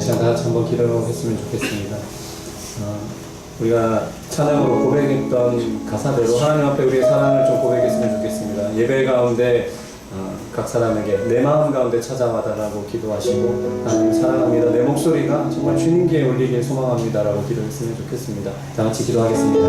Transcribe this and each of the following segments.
시간 다 같이 한번 기도했으면 좋겠습니다. 우리가 찬양으로 고백했던 가사대로 하나님 앞에 우리의 사랑을 좀 고백했으면 좋겠습니다. 예배 가운데 각 사람에게 내 마음 가운데 찾아와달라고 기도하시고, 하나님 사랑합니다, 내 목소리가 정말 주님께 울리길 소망합니다라고 기도했으면 좋겠습니다. 다 같이 기도하겠습니다.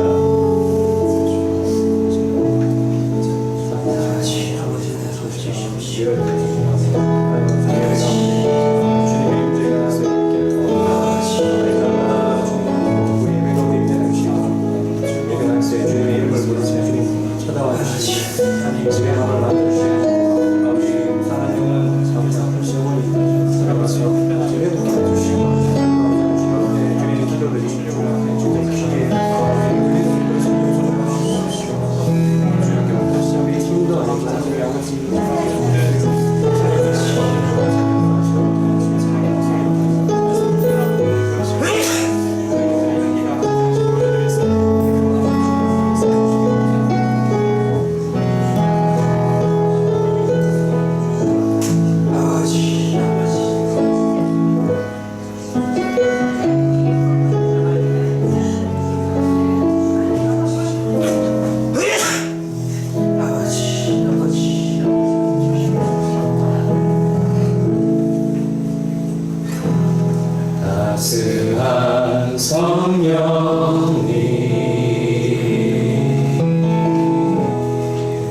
따스한 성령님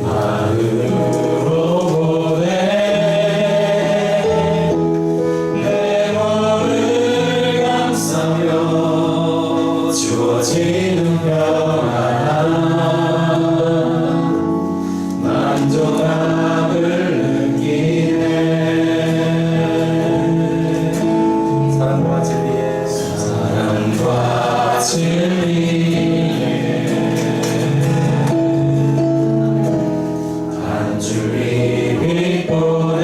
마음으로 보내 내 몸을 감싸며 주어지는 평안 만족함을 느끼네. 사랑과 진리에 한 줄이 빛 보내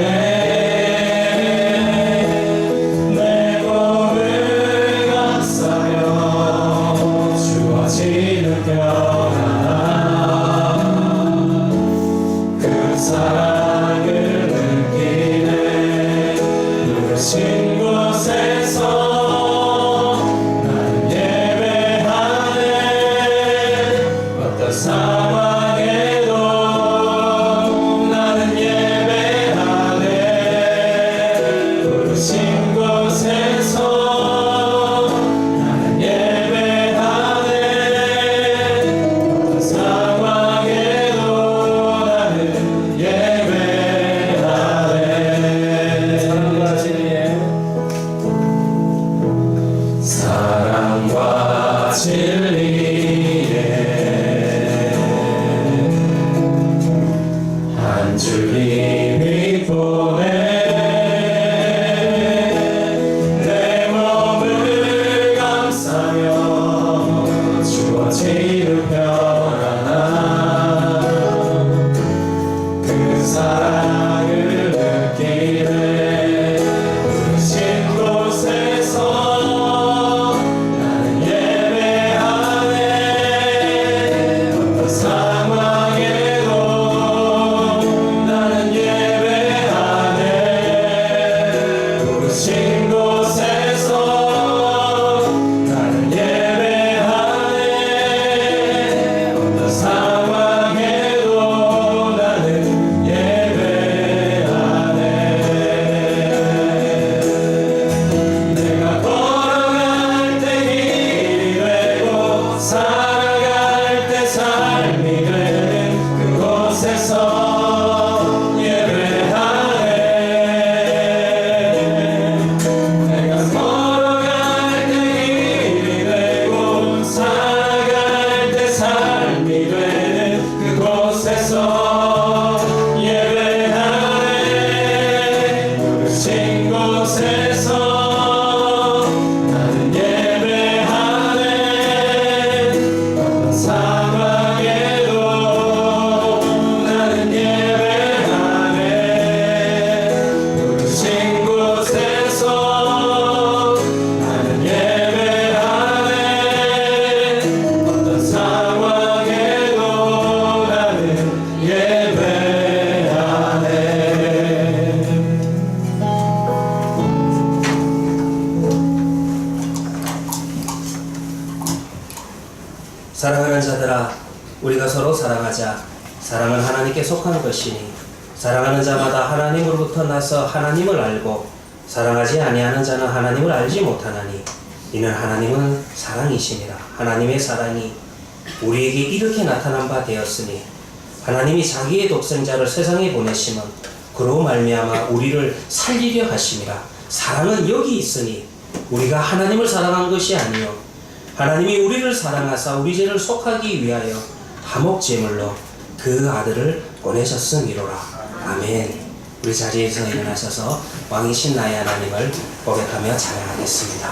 내 몸을 감싸며 주어지는 평안 그 사랑을 느끼네. 누구신 곳에서 상황에도 나는 예배하네. 부르신 곳에서 나는 예배하네. 어떤 상황에도 나는 예배하네. 사랑과 진리에 사랑과 진리에 한 줄기 빛 보내 내 몸을 감싸며 주어지는 평안 그 사랑을 느끼네. 부르신 곳에서 나는 예배하네. 사랑하는 자들아, 우리가 서로 사랑하자. 사랑은 하나님께 속한 것이니 사랑하는 자마다 하나님으로부터 나서 하나님을 알고 사랑하지 아니하는 자는 하나님을 알지 못하나니 이는 하나님은 사랑이시니라. 하나님의 사랑이 우리에게 이렇게 나타난 바 되었으니 하나님이 자기의 독생자를 세상에 보내심은 그로 말미암아 우리를 살리려 하심이라. 사랑은 여기 있으니 우리가 하나님을 사랑한 것이 아니요 하나님이 우리를 사랑하사 우리 죄를 속하기 위하여 화목제물로 그 아들을 보내셨음이로라. 아멘. 우리 자리에서 일어나셔서 왕이신 나의 하나님을 고백하며 찬양하겠습니다.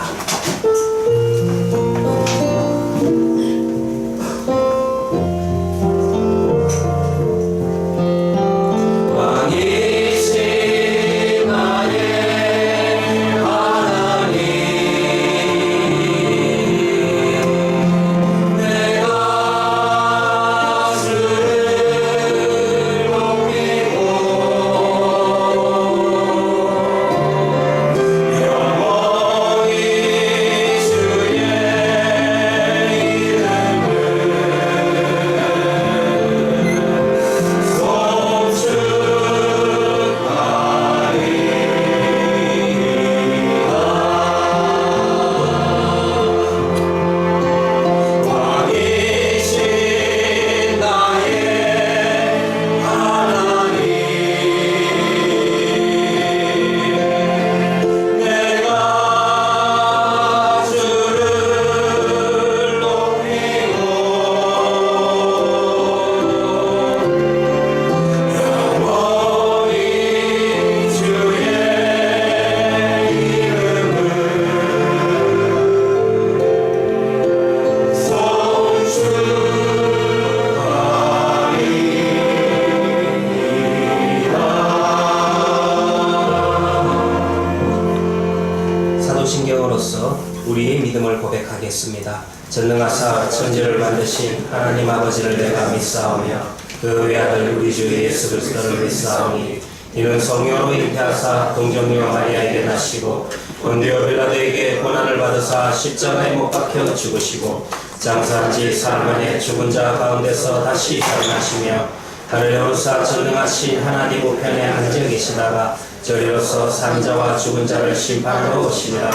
사도신경으로서 우리의 믿음을 고백하겠습니다. 전능하사 천지를 만드신 하나님 아버지를 내가 믿사오며 그 외아들 우리 주 예수 그리스도를 믿사오니 이는 성령으로 잉태하사 동정녀 마리아에게 나시고 본디오 빌라도에게 고난을 받으사 십자가에 못 박혀 죽으시고 장사한 지 사흘 만에 죽은 자 가운데서 다시 살아나시며 하늘에 오르사 전능하신 하나님 우편에 앉아 계시다가 저리로서 산자와 죽은 자를 심판하러 오시리라.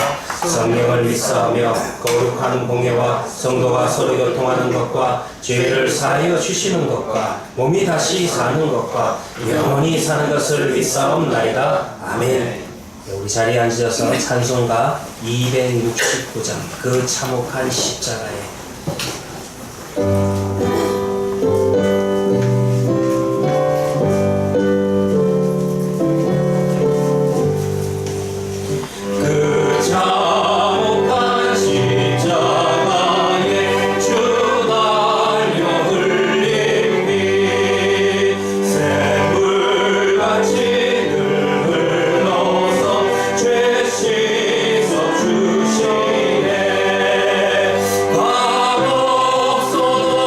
성령을 믿사오며 거룩한 공예와 성도가 서로 교통하는 것과 죄를 사하여 주시는 것과 몸이 다시 사는 것과 영원히 사는 것을 믿사옵나이다. 아멘. 우리 자리에 앉으셔서 찬송가 269장 그 참혹한 십자가에 주시네. 값없어도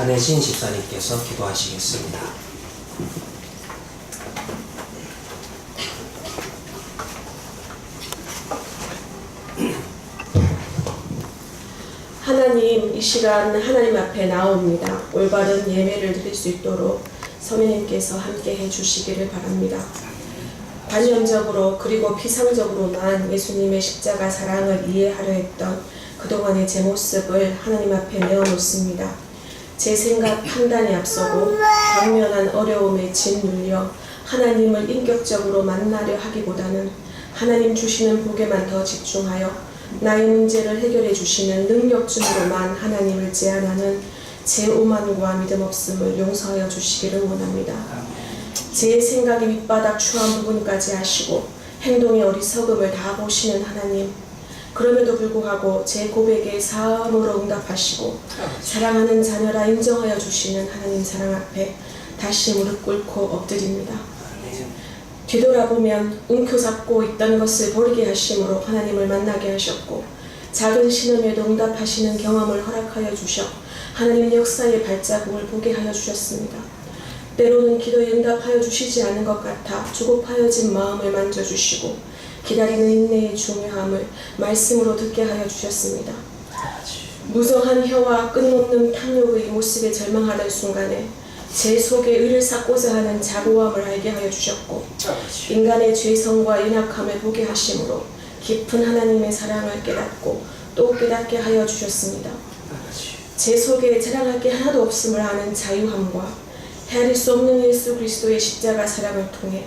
한혜진 집사님께서 기도하시겠습니다. 하나님, 이 시간 하나님 앞에 나옵니다. 올바른 예배를 드릴 수 있도록 성령님께서 함께 해주시기를 바랍니다. 단연적으로 그리고 피상적으로만 예수님의 십자가 사랑을 이해하려 했던 그동안의 제 모습을 하나님 앞에 내어놓습니다. 제 생각 판단이 앞서고 당면한 어려움에 짓눌려 하나님을 인격적으로 만나려 하기보다는 하나님 주시는 복에만 더 집중하여 나의 문제를 해결해 주시는 능력준으로만 하나님을 제안하는 제 오만과 믿음 없음을 용서하여 주시기를 원합니다. 제 생각의 밑바닥 추한 부분까지 아시고 행동의 어리석음을 다 보시는 하나님, 그럼에도 불구하고 제 고백에 사함으로 응답하시고 사랑하는 자녀라 인정하여 주시는 하나님 사랑 앞에 다시 무릎 꿇고 엎드립니다. 뒤돌아보면 움켜잡고 있던 것을 버리게 하심으로 하나님을 만나게 하셨고 작은 신음에도 응답하시는 경험을 허락하여 주셔 하나님 역사의 발자국을 보게 하여 주셨습니다. 때로는 기도에 응답하여 주시지 않은 것 같아 조급하여진 마음을 만져주시고 기다리는 인내의 중요함을 말씀으로 듣게 하여 주셨습니다. 무성한 혀와 끊임없는 탐욕의 모습에 절망하던 순간에 제 속에 의를 쌓고자 하는 자고함을 알게 하여 주셨고 인간의 죄성과 연약함을 보게 하심으로 깊은 하나님의 사랑을 깨닫고 또 깨닫게 하여 주셨습니다. 제 속에 자랑할 게 하나도 없음을 아는 자유함과 헤아릴 수 없는 예수 그리스도의 십자가 사랑을 통해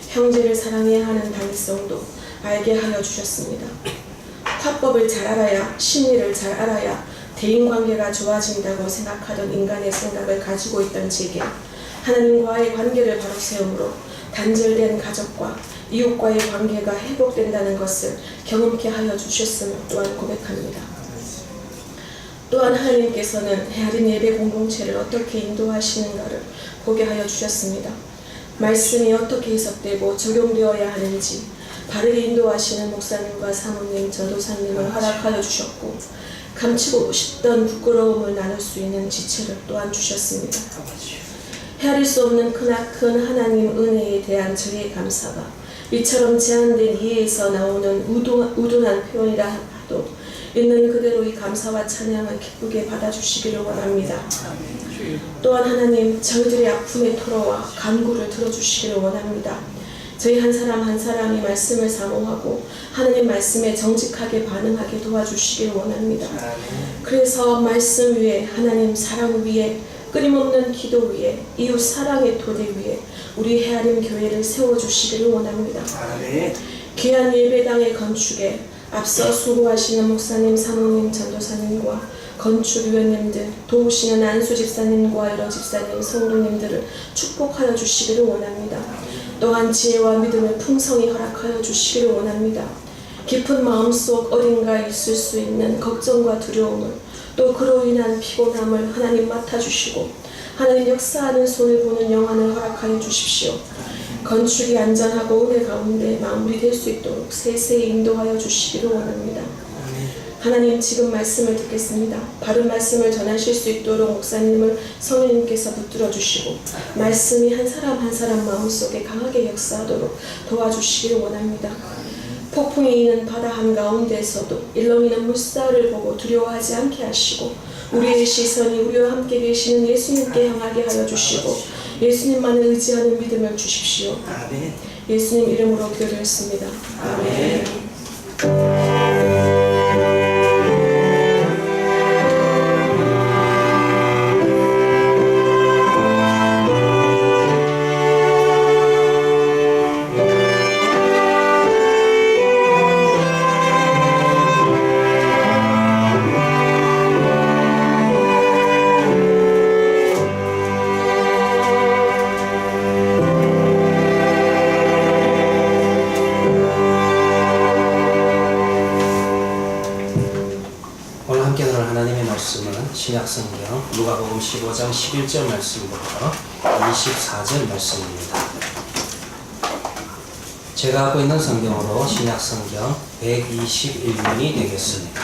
형제를 사랑해야 하는 당위성도 알게 하여 주셨습니다. 화법을 잘 알아야, 심리를 잘 알아야 대인관계가 좋아진다고 생각하던 인간의 생각을 가지고 있던 제게 하나님과의 관계를 바로 세움으로 단절된 가족과 이웃과의 관계가 회복된다는 것을 경험케 하여 주셨음을 또한 고백합니다. 또한 하나님께서는 헤아린 예배 공동체를 어떻게 인도하시는가를 보게 하여 주셨습니다. 말씀이 어떻게 해석되고 적용되어야 하는지 바르게 인도하시는 목사님과 사모님, 전도사님을 허락하여 주셨고 감추고 싶던 부끄러움을 나눌 수 있는 지체를 또한 주셨습니다. 헤아릴 수 없는 크나큰 하나님 은혜에 대한 저의 감사가 이처럼 제한된 이해에서 나오는 우둔한 표현이라 하도 있는 그대로 이 감사와 찬양을 기쁘게 받아주시기를 원합니다. 또한 하나님, 저희들의 아픔의 토로와 간구를 들어주시기를 원합니다. 저희 한 사람 한 사람이 말씀을 사모하고 하나님 말씀에 정직하게 반응하게 도와주시길 원합니다. 그래서 말씀 위에, 하나님 사랑 위에, 끊임없는 기도 위에, 이웃 사랑의 토대 위에 우리 헤아림 교회를 세워주시기를 원합니다. 귀한 예배당의 건축에 앞서 수고하시는 목사님, 사모님, 전도사님과 건축위원님들, 도우시는 안수 집사님과 여러 집사님, 성도님들을 축복하여 주시기를 원합니다. 또한 지혜와 믿음을 풍성히 허락하여 주시기를 원합니다. 깊은 마음속 어딘가에 있을 수 있는 걱정과 두려움을, 또 그로 인한 피곤함을 하나님 맡아주시고 하나님 역사하는 손을 보는 영안을 허락하여 주십시오. 건축이 안전하고 은혜 가운데 마무리될 수 있도록 세세히 인도하여 주시기를 원합니다. 하나님, 지금 말씀을 듣겠습니다. 바른 말씀을 전하실 수 있도록 목사님을 성령님께서 붙들어 주시고 말씀이 한 사람 한 사람 마음속에 강하게 역사하도록 도와주시기를 원합니다. 폭풍이 있는 바다 한가운데에서도 일렁이는 물살을 보고 두려워하지 않게 하시고 우리의 시선이 우리와 함께 계시는 예수님께 향하게 하여 주시고 예수님만을 의지하는 믿음을 주십시오. 아멘. 예수님 이름으로 기도드렸습니다. 아멘. 신약성경 누가복음 15장 11절 말씀부터 24절 말씀입니다. 제가 하고 있는 성경으로 신약성경 121면이 되겠습니다.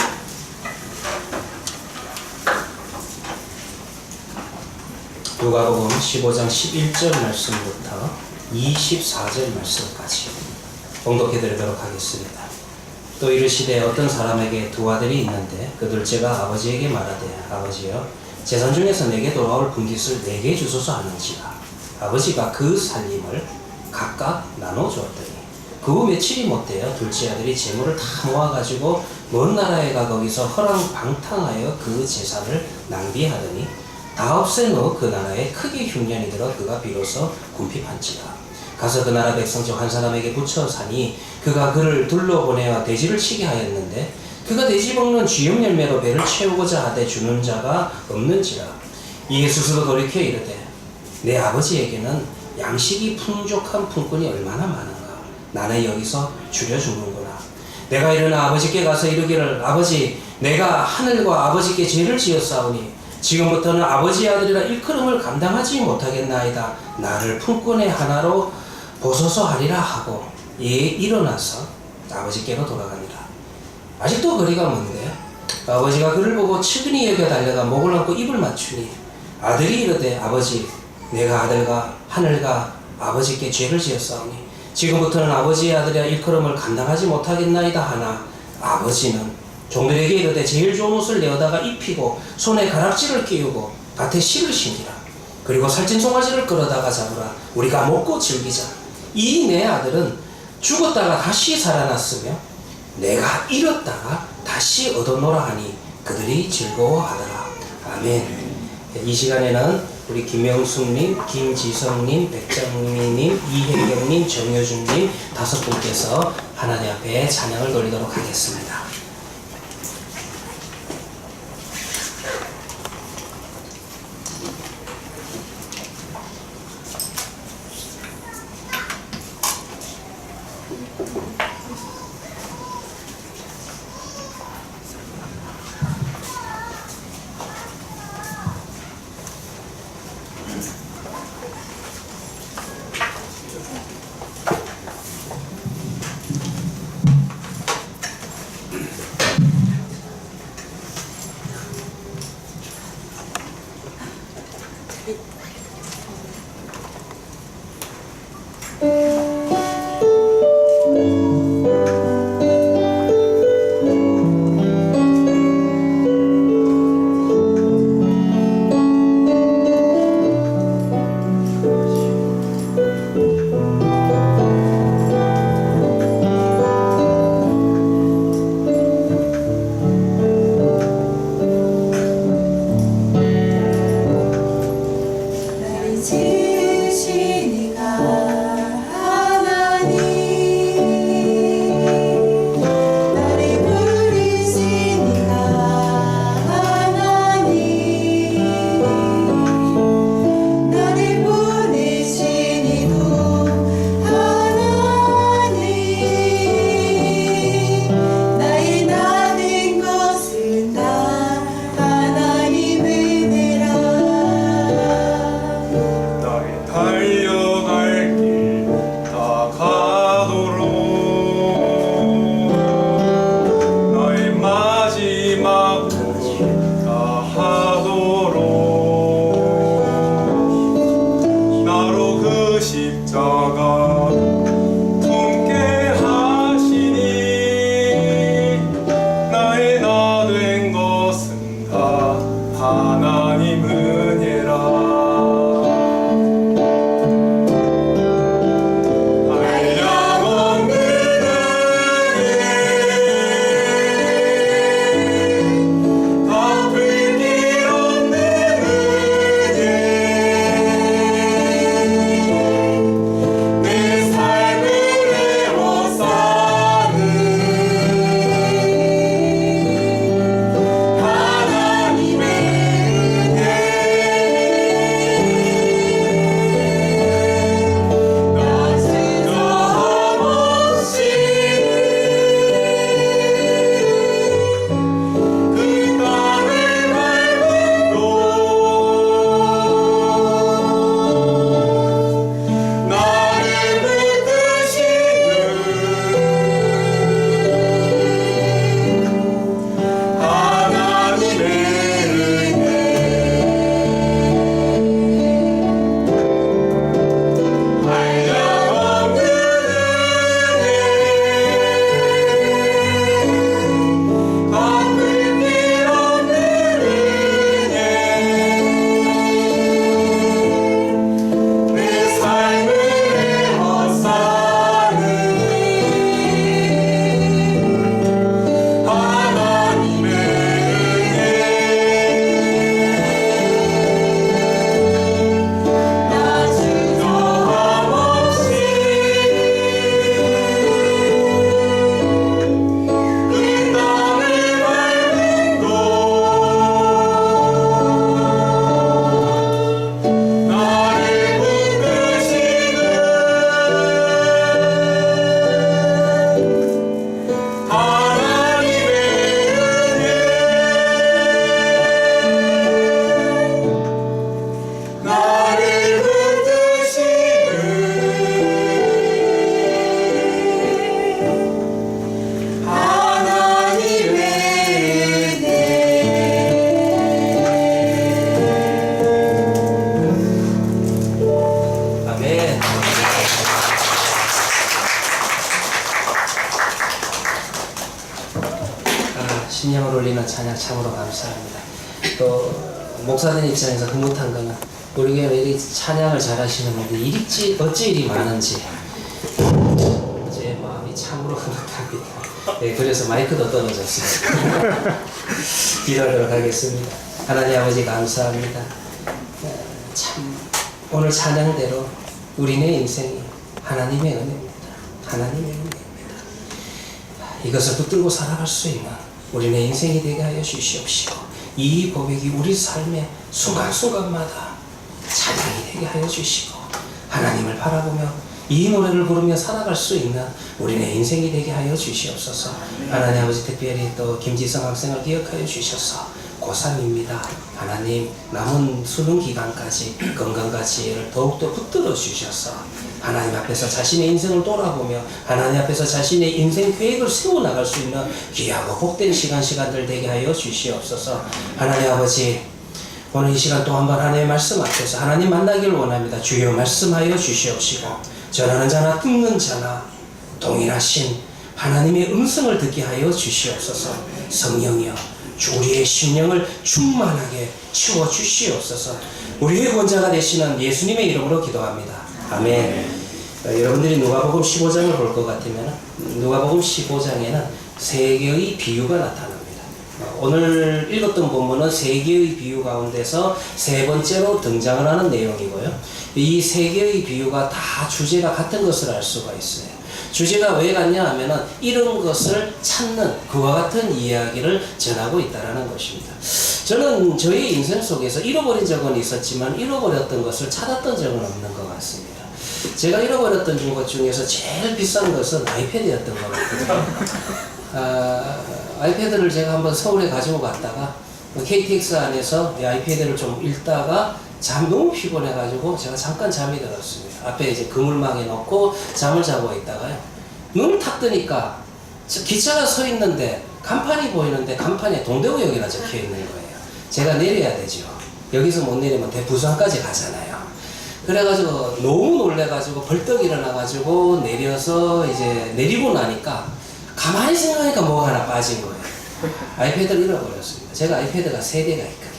누가복음 15장 11절 말씀부터 24절 말씀까지 봉독해 드리도록 하겠습니다. 또 이르시되 어떤 사람에게 두 아들이 있는데 그 둘째가 아버지에게 말하되 아버지여 재산 중에서 내게 돌아올 분깃을 내게 주소서 하는지라. 아버지가 그 살림을 각각 나눠 주었더니 그 후 며칠이 못되어 둘째 아들이 재물을 다 모아가지고 먼 나라에 가 거기서 허랑방탕하여 그 재산을 낭비하더니 다 없애놓 그 나라에 크게 흉년이 들어 그가 비로소 궁핍한지라. 가서 그 나라 백성 중 한 사람에게 붙여 사니 그가 그를 둘러보내어 돼지를 치게 하였는데 그가 돼지 먹는 쥐염 열매로 배를 채우고자 하되 주는 자가 없는지라. 이에 스스로 돌이켜 이르되 내 아버지에게는 양식이 풍족한 품꾼이 얼마나 많은가. 나는 여기서 줄여 죽는구나. 내가 일어나 아버지께 가서 이르기를 아버지 내가 하늘과 아버지께 죄를 지었사오니 지금부터는 아버지의 아들이라 일컬음을 감당하지 못하겠나이다. 나를 품꾼의 하나로 보소서 하리라 하고 이에 일어나서 아버지께로 돌아가니라. 아직도 거리가 먼데 아버지가 그를 보고 측은히 여겨 달려가 목을 안고 입을 맞추니 아들이 이르되 아버지 내가 아들과 하늘과 아버지께 죄를 지었사오니 지금부터는 아버지의 아들이라 일컬음을 감당하지 못하겠나이다 하나 아버지는 종들에게 이르되 제일 좋은 옷을 내어다가 입히고 손에 가락지를 끼우고 밭에 실을 신기라. 그리고 살찐 송아지를 끌어다가 잡으라. 우리가 먹고 즐기자. 이 내 아들은 죽었다가 다시 살아났으며 내가 잃었다가 다시 얻어노라 하니 그들이 즐거워하더라. 아멘. 이 시간에는 우리 김명숙님, 김지성님, 백장미님, 이혜경님, 정효준님 5분께서 하나님 앞에 찬양을 돌리도록 하겠습니다. 내 올리는 찬양 참으로 감사합니다. 또 목사님 입장에서 흐뭇한 거는 우리 교회 이렇게 찬양을 잘하시는 분들 일이 어찌 일이 많은지 제 마음이 참으로 흐뭇합니다. 네, 그래서 마이크도 떨어졌습니다. 기도하도록 하겠습니다. 하나님 아버지 감사합니다. 참 오늘 찬양대로 우리네 인생이 하나님의 은혜입니다. 하나님의 은혜입니다. 이것을 붙들고 살아갈 수 있는 우리네 인생이 되게 하여 주시옵시고 이 고백이 우리 삶의 순간순간마다 찬양이 되게 하여 주시고 하나님을 바라보며 이 노래를 부르며 살아갈 수 있는 우리네 인생이 되게 하여 주시옵소서. 하나님 아버지 특별히 또 김지성 학생을 기억하여 주셔서 고3입니다. 하나님 남은 수능 기간까지 건강과 지혜를 더욱더 붙들어 주셔서 하나님 앞에서 자신의 인생을 돌아보며 하나님 앞에서 자신의 인생 계획을 세워나갈 수 있는 귀하고 복된 시간들 되게 하여 주시옵소서. 하나님 아버지 오늘 이 시간 또 한번 하나님의 말씀 앞에서 하나님 만나기를 원합니다. 주여 말씀하여 주시옵시고 전하는 자나 듣는 자나 동일하신 하나님의 음성을 듣게 하여 주시옵소서. 성령이여 우리의 심령을 충만하게 채워주시옵소서. 우리의 권자가 되시는 예수님의 이름으로 기도합니다. 아멘. 여러분들이 누가복음 15장을 볼 것 같으면 누가복음 15장에는 세 개의 비유가 나타납니다. 오늘 읽었던 본문은 세 개의 비유 가운데서 세 번째로 등장을 하는 내용이고요. 이 세 개의 비유가 다 주제가 같은 것을 알 수가 있어요. 주제가 왜 같냐 하면은 이런 것을 찾는 그와 같은 이야기를 전하고 있다는 것입니다. 저는 저희 인생 속에서 잃어버린 적은 있었지만 잃어버렸던 것을 찾았던 적은 없는 것 같습니다. 제가 잃어버렸던 것 중에서 제일 비싼 것은 아이패드였던 것 같거든요. 아이패드를 제가 한번 서울에 가지고 갔다가 KTX 안에서 이 아이패드를 좀 읽다가 너무 피곤해가지고 제가 잠깐 잠이 들었습니다. 앞에 이제 그물망에 넣고 잠을 자고 있다가요. 눈을 탁 뜨니까 기차가 서 있는데 간판이 보이는데 간판에 동대구역이라 적혀 있는 거예요. 제가 내려야 되죠. 여기서 못 내리면 대부산까지 가잖아요. 그래가지고 너무 놀래가지고 벌떡 일어나가지고 내려서 이제 내리고 나니까 가만히 생각하니까 뭐가 하나 빠진 거예요. 아이패드를 잃어버렸습니다. 제가 아이패드가 3대가 있거든요.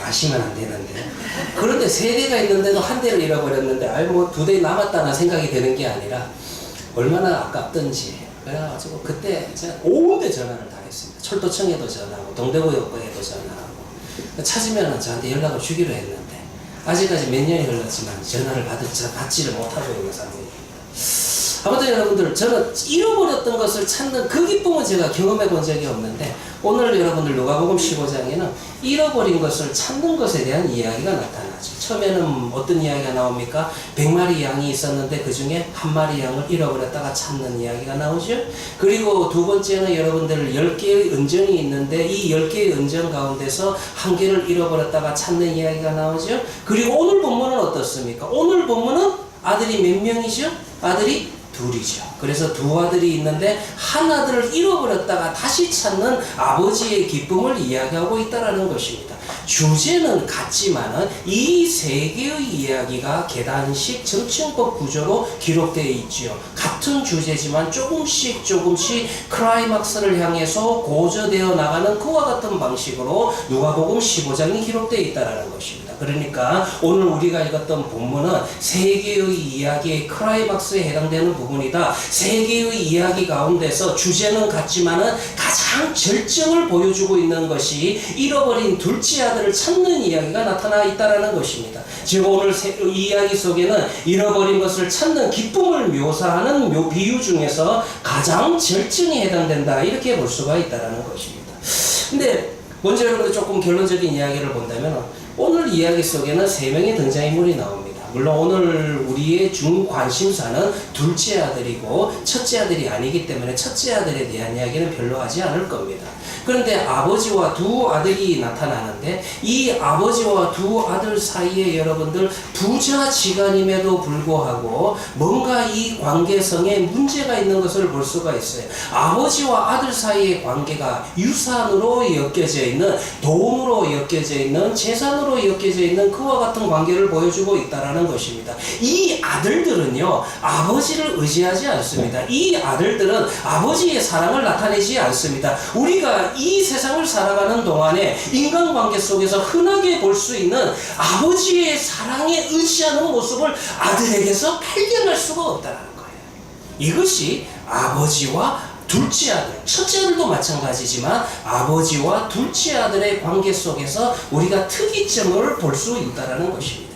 아시면 안 되는데 그런데 3대가 있는데도 한 대를 잃어버렸는데 뭐 2대 남았다는 생각이 드는 게 아니라 얼마나 아깝던지 그래가지고 그때 제가 온 데 전화를 다 했습니다. 철도청에도 전화하고 동대구역에도 전화하고 찾으면 저한테 연락을 주기로 했는데 아직까지 몇 년이 흘렀지만 전화를 받지를 못하고 있는 상황입니다. 아무튼 여러분들 저는 잃어버렸던 것을 찾는 그 기쁨은 제가 경험해 본 적이 없는데 오늘 여러분들 누가복음 15장에는 잃어버린 것을 찾는 것에 대한 이야기가 나타나죠. 처음에는 어떤 이야기가 나옵니까? 100마리 양이 있었는데 그 중에 한 마리 양을 잃어버렸다가 찾는 이야기가 나오죠. 그리고 두 번째는 여러분들 10개의 은전이 있는데 이 10개의 은전 가운데서 한 개를 잃어버렸다가 찾는 이야기가 나오죠. 그리고 오늘 본문은 어떻습니까? 오늘 본문은 아들이 몇 명이죠? 아들이 둘이죠. 그래서 두 아들이 있는데 한 아들을 잃어버렸다가 다시 찾는 아버지의 기쁨을 이야기하고 있다는 것입니다. 주제는 같지만은 이 세 개의 이야기가 계단식 정치용법 구조로 기록되어 있지요. 같은 주제지만 조금씩 클라이막스를 향해서 고조되어 나가는 그와 같은 방식으로 누가복음 15장이 기록되어 있다는 것입니다. 그러니까 오늘 우리가 읽었던 본문은 세 개의 이야기의 클라이막스에 해당되는 부분이다. 세 개의 이야기 가운데서 주제는 같지만은 가장 절정을 보여주고 있는 것이 잃어버린 둘째 아들을 찾는 이야기가 나타나 있다는 것입니다. 즉 오늘 이 이야기 속에는 잃어버린 것을 찾는 기쁨을 묘사하는 비유 중에서 가장 절정에 해당된다 이렇게 볼 수가 있다는 것입니다. 근데 먼저 여러분들 조금 결론적인 이야기를 본다면 오늘 이야기 속에는 3명의 등장인물이 나옵니다. 물론 오늘 우리의 중관심사는 둘째 아들이고 첫째 아들이 아니기 때문에 첫째 아들에 대한 이야기는 별로 하지 않을 겁니다. 그런데 아버지와 두 아들이 나타나는데 이 아버지와 두 아들 사이에 여러분들 부자지간임에도 불구하고 뭔가 이 관계성에 문제가 있는 것을 볼 수가 있어요. 아버지와 아들 사이의 관계가 유산으로 엮여져 있는, 돈으로 엮여져 있는, 재산으로 엮여져 있는 그와 같은 관계를 보여주고 있다는 살아가는 것입니다. 이 아들들은요, 아버지를 의지하지 않습니다. 이 아들들은 아버지의 사랑을 나타내지 않습니다. 우리가 이 세상을 살아가는 동안에 인간관계 속에서 흔하게 볼 수 있는 아버지의 사랑에 의지하는 모습을 아들에게서 발견할 수가 없다는 거예요. 이것이 아버지와 둘째 아들, 첫째 아들도 마찬가지지만 아버지와 둘째 아들의 관계 속에서 우리가 특이점을 볼 수 있다는 것입니다.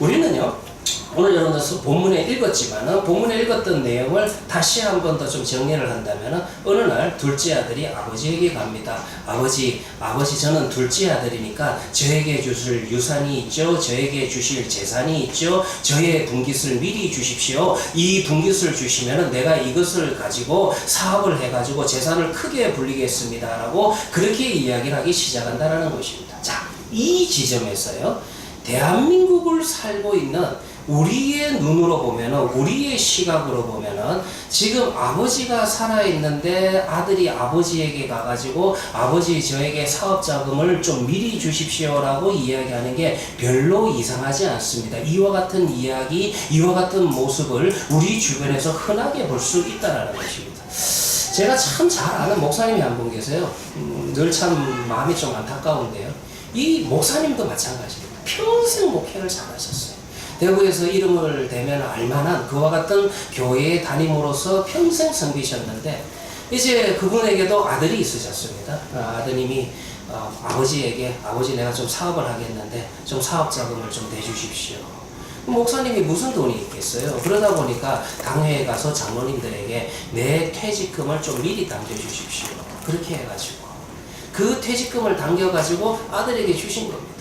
우리는요, 오늘 여러분들 본문에 읽었지만 본문에 읽었던 내용을 다시 한 번 더 좀 정리를 한다면 어느 날 둘째 아들이 아버지에게 갑니다. 아버지 저는 둘째 아들이니까 저에게 주실 유산이 있죠. 저에게 주실 재산이 있죠. 저의 분깃을 미리 주십시오. 이 분깃을 주시면 내가 이것을 가지고 사업을 해가지고 재산을 크게 불리겠습니다. 라고 그렇게 이야기를 하기 시작한다는 것입니다. 자, 이 지점에서요, 대한민국을 살고 있는 우리의 눈으로 보면은, 우리의 시각으로 보면은 지금 아버지가 살아있는데 아들이 아버지에게 가가지고 아버지 저에게 사업자금을 좀 미리 주십시오라고 이야기하는 게 별로 이상하지 않습니다. 이와 같은 이야기, 이와 같은 모습을 우리 주변에서 흔하게 볼 수 있다는 것입니다. 제가 참 잘 아는 목사님이 한 분 계세요. 늘 참 마음이 좀 안타까운데요. 이 목사님도 마찬가지입니다. 평생 목회를 잘하셨어요. 대구에서 이름을 대면 알만한 그와 같은 교회에 담임으로서 평생 섬기셨는데 이제 그분에게도 아들이 있으셨습니다. 아드님이 아버지에게 아버지 내가 좀 사업을 하겠는데 좀 사업자금을 좀 내주십시오. 목사님이 무슨 돈이 있겠어요. 그러다 보니까 당회에 가서 장로님들에게 내 퇴직금을 좀 미리 당겨주십시오. 그렇게 해가지고 그 퇴직금을 당겨가지고 아들에게 주신 겁니다.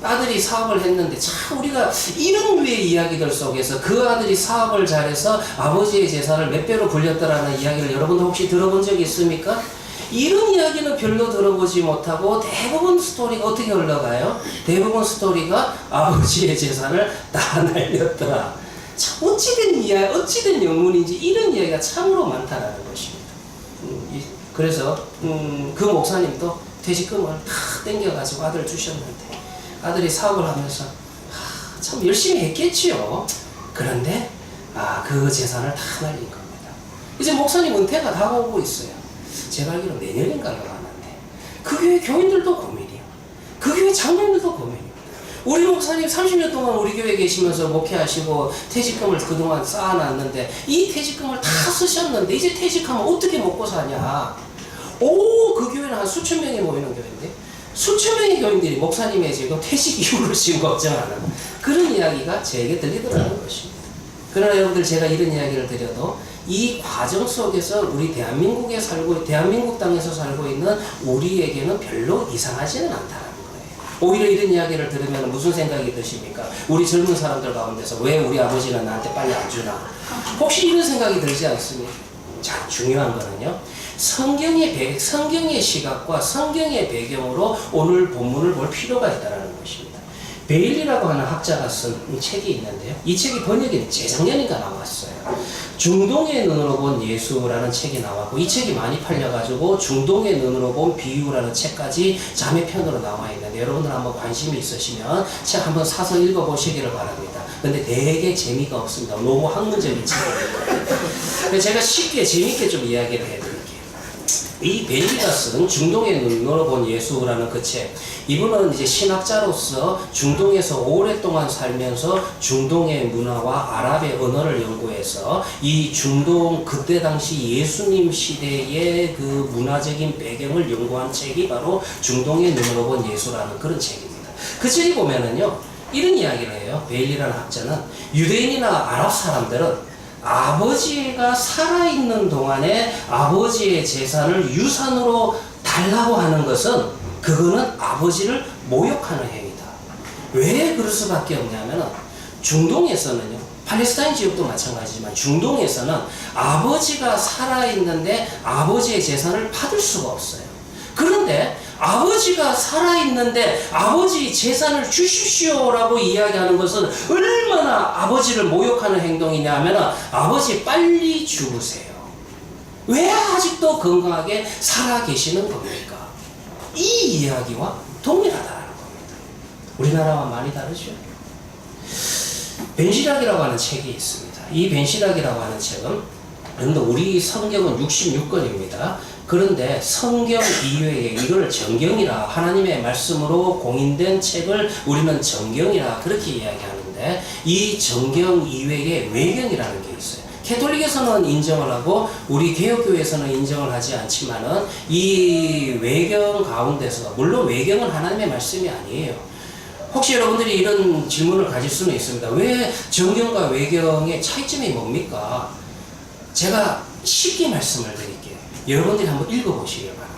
아들이 사업을 했는데 참 우리가 이런 류의 이야기들 속에서 그 아들이 사업을 잘해서 아버지의 재산을 몇 배로 불렸다라는 이야기를 여러분도 혹시 들어본 적이 있습니까? 이런 이야기는 별로 들어보지 못하고 대부분 스토리가 어떻게 흘러가요? 대부분 스토리가 아버지의 재산을 다 날렸다. 참 어찌된 영문인지 이런 이야기가 참으로 많다라는 것입니다. 그래서 그 목사님도 퇴직금을 다 땡겨가지고 아들 주셨는데 아들이 사업을 하면서 참 열심히 했겠지요. 그런데 그 재산을 다 날린 겁니다. 이제 목사님 은퇴가 다가오고 있어요. 제가 알기로 내년인가요? 하는데 그 교회 교인들도 고민이에요. 그 교회 장로님들도 고민이에요. 우리 목사님 30년 동안 우리 교회에 계시면서 목회하시고 퇴직금을 그동안 쌓아놨는데 이 퇴직금을 다 쓰셨는데 이제 퇴직하면 어떻게 먹고 사냐. 그 교회는 한 수천 명이 모이는 교회인데 수천 명의 교인들이 목사님의 지금 퇴직 이후를 지금 걱정하는 그런 이야기가 제게 들리더라는 것입니다. 그러나 여러분들 제가 이런 이야기를 드려도 이 과정 속에서 우리 대한민국 땅에서 살고 있는 우리에게는 별로 이상하지는 않다는 거예요. 오히려 이런 이야기를 들으면 무슨 생각이 드십니까? 우리 젊은 사람들 가운데서 왜 우리 아버지는 나한테 빨리 안 주나? 혹시 이런 생각이 들지 않습니까? 자, 중요한 거는요. 성경의 시각과 성경의 배경으로 오늘 본문을 볼 필요가 있다는 것입니다. 베일리라고 하는 학자가 쓴 이 책이 있는데요. 이 책이 번역이 재작년인가 나왔어요. 중동의 눈으로 본 예수라는 책이 나왔고 이 책이 많이 팔려가지고 중동의 눈으로 본 비유라는 책까지 자매편으로 나와 있는데 여러분들 한번 관심이 있으시면 책 한번 사서 읽어보시기를 바랍니다. 근데 되게 재미가 없습니다. 너무 학문적인 책이에요. 제가 쉽게 재밌게 좀 이야기를 해드릴게요. 이 베일리가 쓴 중동의 눈으로 본 예수라는 그 책, 이분은 이제 신학자로서 중동에서 오랫동안 살면서 중동의 문화와 아랍의 언어를 연구해서 이 중동 그때 당시 예수님 시대의 그 문화적인 배경을 연구한 책이 바로 중동의 눈으로 본 예수라는 그런 책입니다. 그 책에 보면은요 이런 이야기를 해요. 베일리라는 학자는 유대인이나 아랍 사람들은 아버지가 살아있는 동안에 아버지의 재산을 유산으로 달라고 하는 것은 그거는 아버지를 모욕하는 행위다. 왜 그럴 수밖에 없냐면 중동에서는요, 팔레스타인 지역도 마찬가지지만 중동에서는 아버지가 살아있는데 아버지의 재산을 받을 수가 없어요. 그런데 아버지가 살아있는데 아버지 재산을 주십시오라고 이야기하는 것은 얼마나 아버지를 모욕하는 행동이냐 하면 아버지 빨리 죽으세요. 왜 아직도 건강하게 살아계시는 겁니까? 이 이야기와 동일하다는 겁니다. 우리나라와 많이 다르죠? 벤시락이라고 하는 책이 있습니다. 이 벤시락이라고 하는 책은, 그런데 우리 성경은 66권입니다. 그런데 성경 이외에 이걸 정경이라, 하나님의 말씀으로 공인된 책을 우리는 정경이라 그렇게 이야기하는데, 이 정경 이외에 외경이라는 게 있어요. 캐톨릭에서는 인정을 하고 우리 개혁교회에서는 인정을 하지 않지만은 이 외경 가운데서, 물론 외경은 하나님의 말씀이 아니에요. 혹시 여러분들이 이런 질문을 가질 수는 있습니다. 왜 정경과 외경의 차이점이 뭡니까? 제가 쉽게 말씀을 드릴게요. 여러분들이 한번 읽어보시기 바랍니다.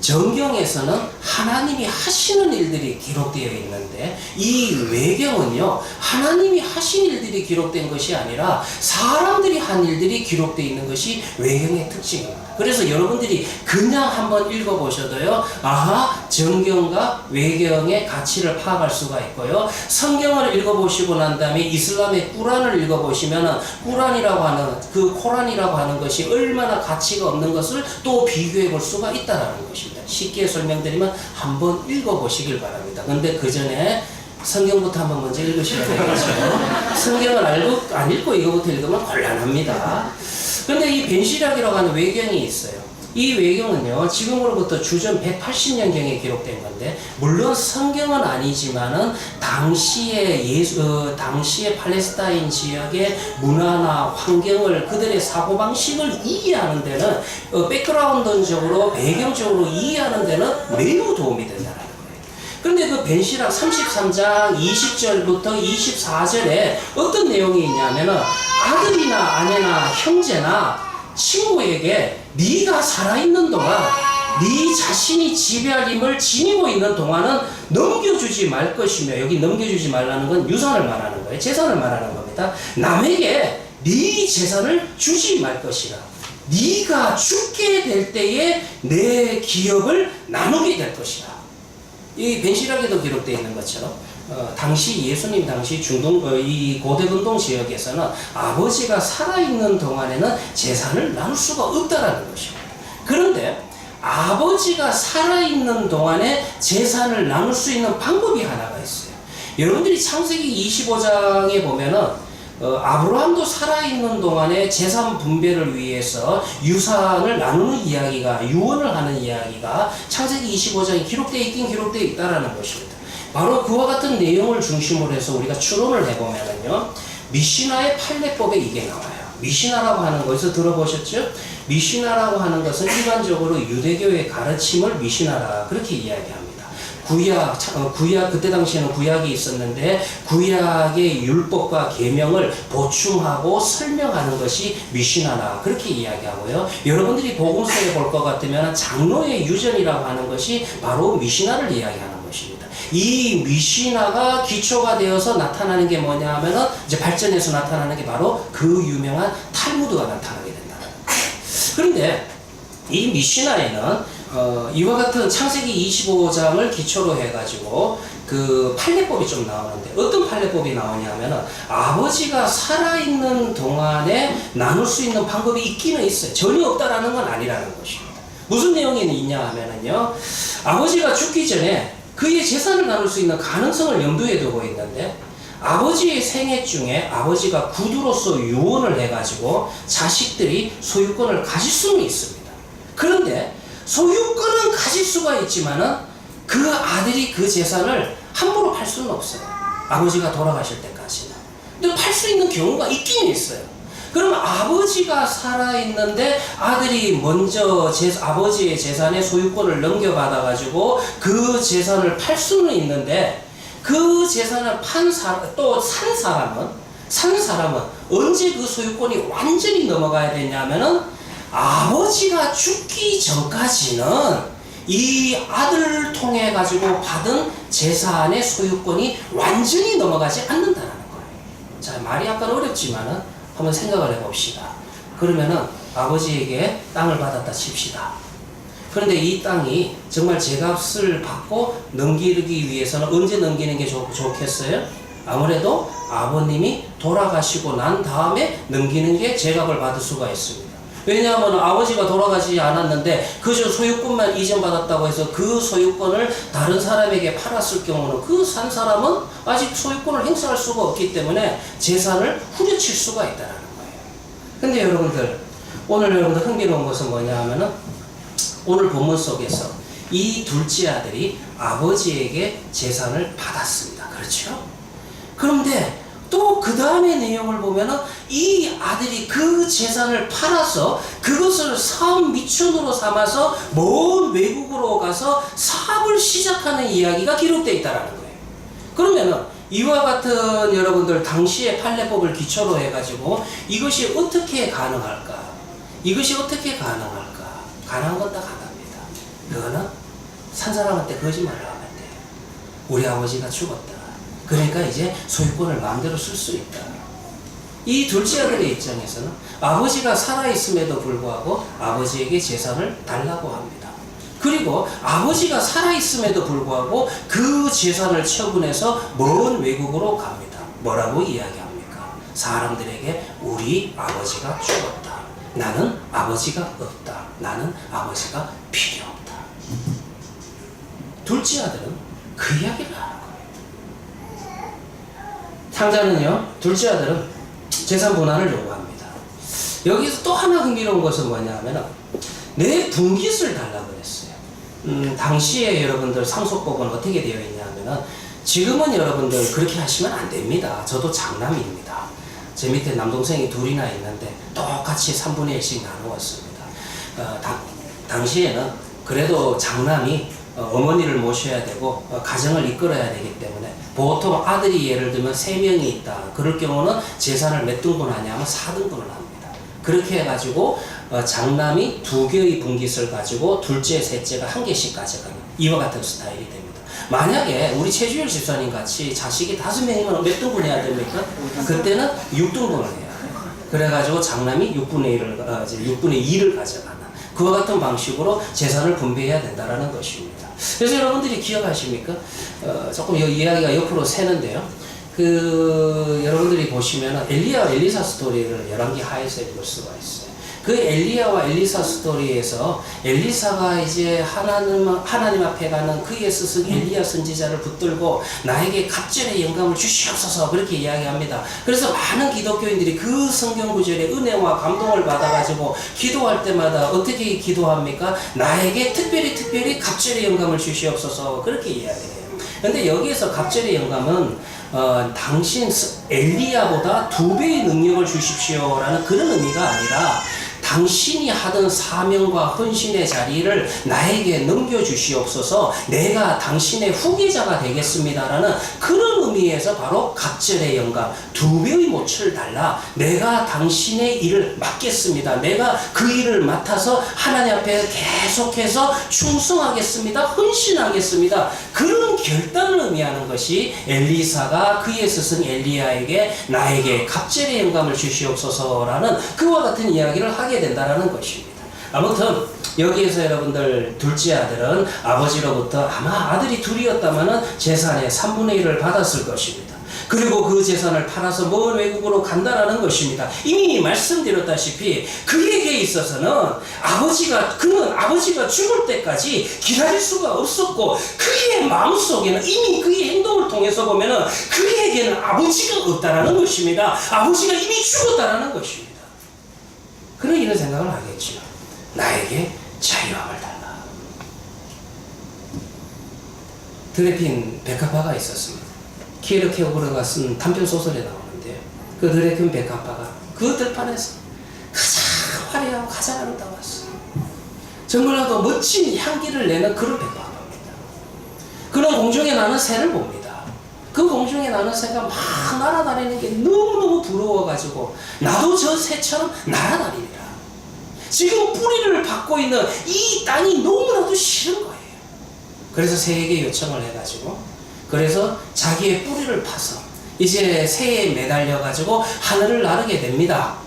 정경에서는 하나님이 하시는 일들이 기록되어 있는데, 이 외경은요, 하나님이 하신 일들이 기록된 것이 아니라 사람들이 한 일들이 기록되어 있는 것이 외경의 특징입니다. 그래서 여러분들이 그냥 한번 읽어보셔도요, 아하, 정경과 외경의 가치를 파악할 수가 있고요. 성경을 읽어보시고 난 다음에 이슬람의 꾸란을 읽어보시면은 꾸란이라고 하는, 그 코란이라고 하는 것이 얼마나 가치가 없는 것을 또 비교해 볼 수가 있다라는 것입니다. 쉽게 설명드리면 한번 읽어보시길 바랍니다. 근데 그 전에 성경부터 한번 먼저 읽으셔야 되겠죠. 성경을 안 읽고 이거부터 읽으면 곤란합니다. 그런데 이 벤시락이라고 하는 외경이 있어요. 이 외경은요, 지금으로부터 주전 180년경에 기록된 건데, 물론 성경은 아니지만은 당시의 팔레스타인 지역의 문화나 환경을, 그들의 사고방식을 이해하는 데는, 백그라운드적으로, 배경적으로 이해하는 데는 매우 도움이 된다는 거예요. 그런데 그 벤시락 33장 20절부터 24절에 어떤 내용이 있냐면은, 아들이나 아내나 형제나 친구에게 네가 살아있는 동안, 네 자신이 지배할 힘을 지니고 있는 동안은 넘겨주지 말 것이며, 여기 넘겨주지 말라는 건 유산을 말하는 거예요. 재산을 말하는 겁니다. 남에게 네 재산을 주지 말 것이라. 네가 죽게 될 때에 내 기업을 나누게 될 것이라. 이 벤시락에도 기록되어 있는 것처럼, 당시 예수님 당시 이 고대 근동 지역에서는 아버지가 살아있는 동안에는 재산을 나눌 수가 없다라는 것입니다. 그런데 아버지가 살아있는 동안에 재산을 나눌 수 있는 방법이 하나가 있어요. 여러분들이 창세기 25장에 보면은 아브라함도 살아있는 동안에 재산 분배를 위해서 유산을 나누는 이야기가, 유언을 하는 이야기가 창세기 25장에 기록되어 있긴 기록되어 있다라는 것입니다. 바로 그와 같은 내용을 중심으로 해서 우리가 추론을 해보면은요, 미시나의 판례법에 이게 나와요. 미시나라고 하는 것을 들어보셨죠? 미시나라고 하는 것은 일반적으로 유대교의 가르침을 미시나라 그렇게 이야기합니다. 구약, 그때 당시에는 구약이 있었는데 구약의 율법과 계명을 보충하고 설명하는 것이 미시나라 그렇게 이야기하고요. 여러분들이 복음서에 볼 것 같으면 장로의 유전이라고 하는 것이 바로 미시나를 이야기하는 것입니다. 이 미시나가 기초가 되어서 나타나는 게 뭐냐 하면은, 이제 발전해서 나타나는 게 바로 그 유명한 탈무드가 나타나게 된다는 거예요. 그런데 이 미시나에는 이와 같은 창세기 25장을 기초로 해가지고 그 판례법이 좀 나오는데, 어떤 판례법이 나오냐면은 아버지가 살아있는 동안에 나눌 수 있는 방법이 있기는 있어요. 전혀 없다라는 건 아니라는 것입니다. 무슨 내용이 있냐 하면은요, 아버지가 죽기 전에 그의 재산을 나눌 수 있는 가능성을 염두에 두고 있는데, 아버지의 생애 중에 아버지가 구두로서 유언을 해가지고 자식들이 소유권을 가질 수는 있습니다. 그런데 소유권은 가질 수가 있지만은 그 아들이 그 재산을 함부로 팔 수는 없어요. 아버지가 돌아가실 때까지는. 근데 팔 수 있는 경우가 있긴 있어요. 그럼 아버지가 살아있는데 아들이 먼저 아버지의 재산의 소유권을 넘겨받아가지고 그 재산을 팔 수는 있는데, 그 재산을 산 사람은 언제 그 소유권이 완전히 넘어가야 되냐면은, 아버지가 죽기 전까지는 이 아들을 통해 가지고 받은 재산의 소유권이 완전히 넘어가지 않는다는 거예요. 자, 말이 약간 어렵지만은 한번 생각을 해봅시다. 그러면은 아버지에게 땅을 받았다 칩시다. 그런데 이 땅이 정말 제값을 받고 넘기기 위해서는 언제 넘기는 게 좋겠어요? 아무래도 아버님이 돌아가시고 난 다음에 넘기는 게 제값을 받을 수가 있습니다. 왜냐하면 아버지가 돌아가지 않았는데 그저 소유권만 이전받았다고 해서 그 소유권을 다른 사람에게 팔았을 경우는 그 산 사람은 아직 소유권을 행사할 수가 없기 때문에 재산을 후려칠 수가 있다는 거예요. 근데 여러분들, 오늘 여러분들 흥미로운 것은 뭐냐 하면은 오늘 본문 속에서 이 둘째 아들이 아버지에게 재산을 받았습니다. 그렇죠? 그런데 또 그 다음의 내용을 보면은 이 아들이 그 재산을 팔아서 그것을 사업 미천으로 삼아서 먼 외국으로 가서 사업을 시작하는 이야기가 기록되어 있다는 거예요. 그러면은 이와 같은 여러분들 당시의 판례법을 기초로 해가지고 이것이 어떻게 가능할까? 이것이 어떻게 가능할까? 가능한 건 딱 하나입니다. 그거는 산 사람한테 거짓말을 하면 돼요. 우리 아버지가 죽었다. 그러니까 이제 소유권을 마음대로 쓸 수 있다. 이 둘째 아들의 입장에서는 아버지가 살아있음에도 불구하고 아버지에게 재산을 달라고 합니다. 그리고 아버지가 살아있음에도 불구하고 그 재산을 처분해서 먼 외국으로 갑니다. 뭐라고 이야기합니까? 사람들에게 우리 아버지가 죽었다. 나는 아버지가 없다. 나는 아버지가 필요 없다. 둘째 아들은 그 이야기를 하는 거예요. 상자는요, 둘째 아들은 재산 분할을 요구합니다. 여기서 또 하나 흥미로운 것은 뭐냐 하면 내 분깃을 달라고 그랬어요. 당시에 여러분들 상속법은 어떻게 되어 있냐 하면 지금은 여러분들 그렇게 하시면 안 됩니다. 저도 장남입니다. 제 밑에 남동생이 둘이나 있는데 똑같이 3분의 1씩 나누었습니다. 당시에는 그래도 장남이 어머니를 모셔야 되고 가정을 이끌어야 되기 때문에 보통 아들이 예를 들면 3명이 있다. 그럴 경우는 재산을 몇 등분 하냐면 4등분을 합니다. 그렇게 해가지고 장남이 2개의 분깃을 가지고 둘째, 셋째가 1개씩 가져가는 이와 같은 스타일이 됩니다. 만약에 우리 최주열 집사님 같이 자식이 5명이면 몇 등분 해야 됩니까? 그때는 6등분을 해야 돼요. 그래가지고 장남이 6분의 2를 가져가는 그와 같은 방식으로 재산을 분배해야 된다는 것입니다. 그래서 여러분들이 기억하십니까? 조금 이야기가 옆으로 새는데요. 여러분들이 보시면 엘리야와 엘리사 스토리를 열왕기 하에서 읽을 수가 있어요. 그 엘리야와 엘리사 스토리에서 엘리사가 이제 하나님 앞에 가는 그의 스승 엘리야 선지자를 붙들고 나에게 갑절의 영감을 주시옵소서 그렇게 이야기합니다. 그래서 많은 기독교인들이 그 성경 구절에 은혜와 감동을 받아가지고 기도할 때마다 어떻게 기도합니까? 나에게 특별히 갑절의 영감을 주시옵소서 그렇게 이야기해요. 근데 여기에서 갑절의 영감은 당신 엘리야보다 2배의 능력을 주십시오라는 그런 의미가 아니라 당신이 하던 사명과 헌신의 자리를 나에게 넘겨주시옵소서 내가 당신의 후계자가 되겠습니다라는 그런 의미에서 바로 갑절의 영감 2배의 모처를 달라 내가 당신의 일을 맡겠습니다. 내가 그 일을 맡아서 하나님 앞에 계속해서 충성하겠습니다. 헌신하겠습니다. 그런 결단을 의미하는 것이 엘리사가 그의 스승 엘리야에게 나에게 갑절의 영감을 주시옵소서라는 그와 같은 이야기를 하게 된다는 것입니다. 아무튼 여기에서 여러분들 둘째 아들은 아버지로부터 아마 아들이 둘이었다면 재산의 3분의 1을 받았을 것입니다. 그리고 그 재산을 팔아서 먼 외국으로 간다라는 것입니다. 이미 말씀드렸다시피 그에게 있어서는 그는 아버지가 죽을 때까지 기다릴 수가 없었고 그의 마음속에는 이미 그의 행동을 통해서 보면은 그에게는 아버지가 없다라는 것입니다. 아버지가 이미 죽었다라는 것입니다. 그는 이런 생각을 하겠죠. 나에게 자유함을 달라. 드레핀 베카파가 있었습니다. 키에르케고르가 쓴 단편소설에 나오는데요. 그 드레핀 베카파가 그 들판에서 가장 화려하고 가장 아름다웠어요. 정말로 멋진 향기를 내는 그런 베카파입니다. 그는 공중에 나는 새를 봅니다. 그 공중에 나는 새가 막 날아다니는 게 너무너무 부러워가지고 나도 저 새처럼 날아다니리라. 지금 뿌리를 받고 있는 이 땅이 너무나도 싫은 거예요. 그래서 새에게 요청을 해가지고 그래서 자기의 뿌리를 파서 이제 새에 매달려가지고 하늘을 나르게 됩니다.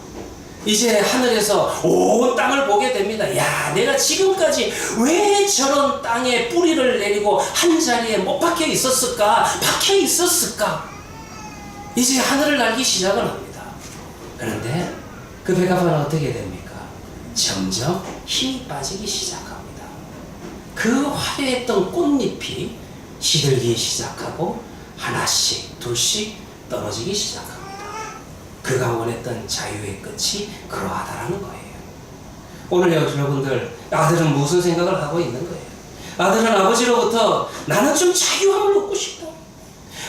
이제 하늘에서 온 땅을 보게 됩니다. 야, 내가 지금까지 왜 저런 땅에 뿌리를 내리고 한 자리에 못 박혀 있었을까? 이제 하늘을 날기 시작을 합니다. 그런데 그 베카파는 어떻게 됩니까? 점점 힘이 빠지기 시작합니다. 그 화려했던 꽃잎이 시들기 시작하고 하나씩 둘씩 떨어지기 시작합니다. 그가 원했던 자유의 끝이 그러하다라는 거예요. 오늘 여러분들, 아들은 무슨 생각을 하고 있는 거예요? 아들은 아버지로부터 나는 좀 자유함을 얻고 싶다.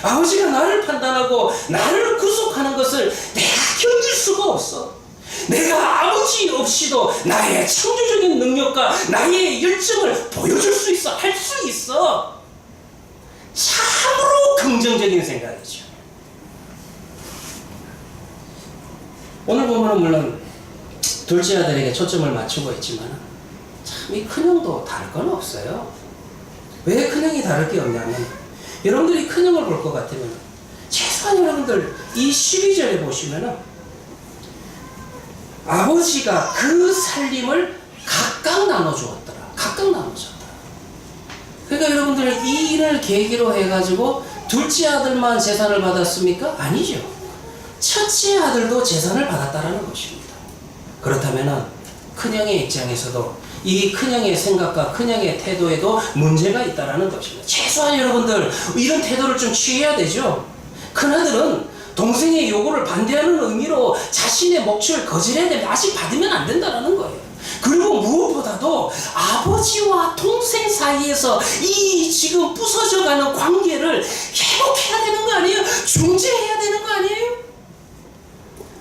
아버지가 나를 판단하고 나를 구속하는 것을 내가 견딜 수가 없어. 내가 아버지 없이도 나의 창조적인 능력과 나의 열정을 보여줄 수 있어. 할 수 있어. 참으로 긍정적인 생각이죠. 오늘 보면은 물론 둘째 아들에게 초점을 맞추고 있지만 참 이 큰형도 다를 건 없어요. 왜 큰형이 다를 게 없냐면, 여러분들이 큰형을 볼 것 같으면 최소한 여러분들 이 12절에 보시면은 아버지가 그 살림을 각각 나눠주었더라. 각각 나눠줬더라. 그러니까 여러분들 이 일을 계기로 해가지고 둘째 아들만 재산을 받았습니까? 아니죠. 첫째 아들도 재산을 받았다라는 것입니다. 그렇다면 큰형의 입장에서도 이 큰형의 생각과 큰형의 태도에도 문제가 있다라는 것입니다. 최소한 여러분들 이런 태도를 좀 취해야 되죠. 큰아들은 동생의 요구를 반대하는 의미로 자신의 몫을 거절해야 되면 아직 받으면 안 된다라는 거예요. 그리고 무엇보다도 아버지와 동생 사이에서 이 지금 부서져가는 관계를 회복해야 되는 거 아니에요? 중재해야 되는 거 아니에요?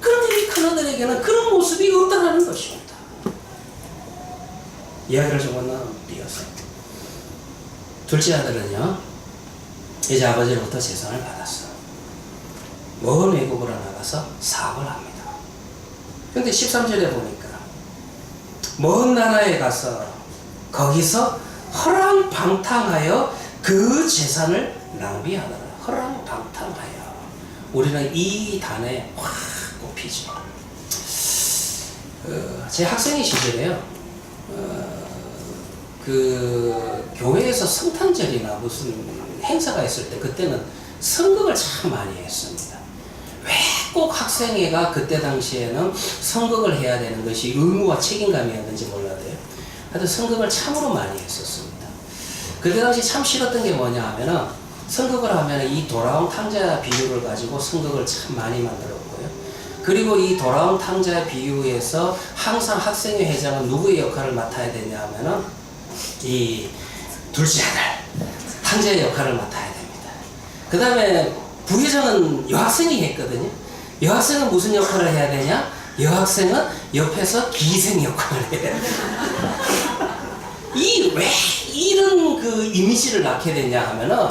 그런데 이 큰아들에게는 그런 모습이 없다라는 것입니다. 이야기를 조금 띄어서, 둘째 아들은요 이제 아버지로부터 재산을 받았어. 먼 외국으로 나가서 사업을 합니다. 근데 13절에 보니까 먼 나라에 가서 거기서 허랑방탕하여 그 재산을 낭비하더라. 허랑방탕하여. 우리는 이 단어에 확 꼽히죠. 제 학생의 시절에요. 그 교회에서 성탄절이나 무슨 행사가 있을 때 그때는 성극을 참 많이 했습니다. 왜 꼭 학생회가 그때 당시에는 성극을 해야 되는 것이 의무와 책임감이었는지 몰라도요. 하여튼 성극을 참으로 많이 했었습니다. 그때 당시 참 싫었던 게 뭐냐 하면은, 성극을 하면 이 돌아온 탕자 비유를 가지고 성극을 참 많이 만들었고요. 그리고 이 돌아온 탕자 비유에서 항상 학생회 회장은 누구의 역할을 맡아야 되냐 하면은 이 둘째 아들 탕자의 역할을 맡아야 됩니다. 그 다음에 부회장은 여학생이 했거든요. 여학생은 무슨 역할을 해야 되냐? 여학생은 옆에서 기생 역할을 해야 돼요. 왜 이런 그 이미지를 낳게 되냐 하면은,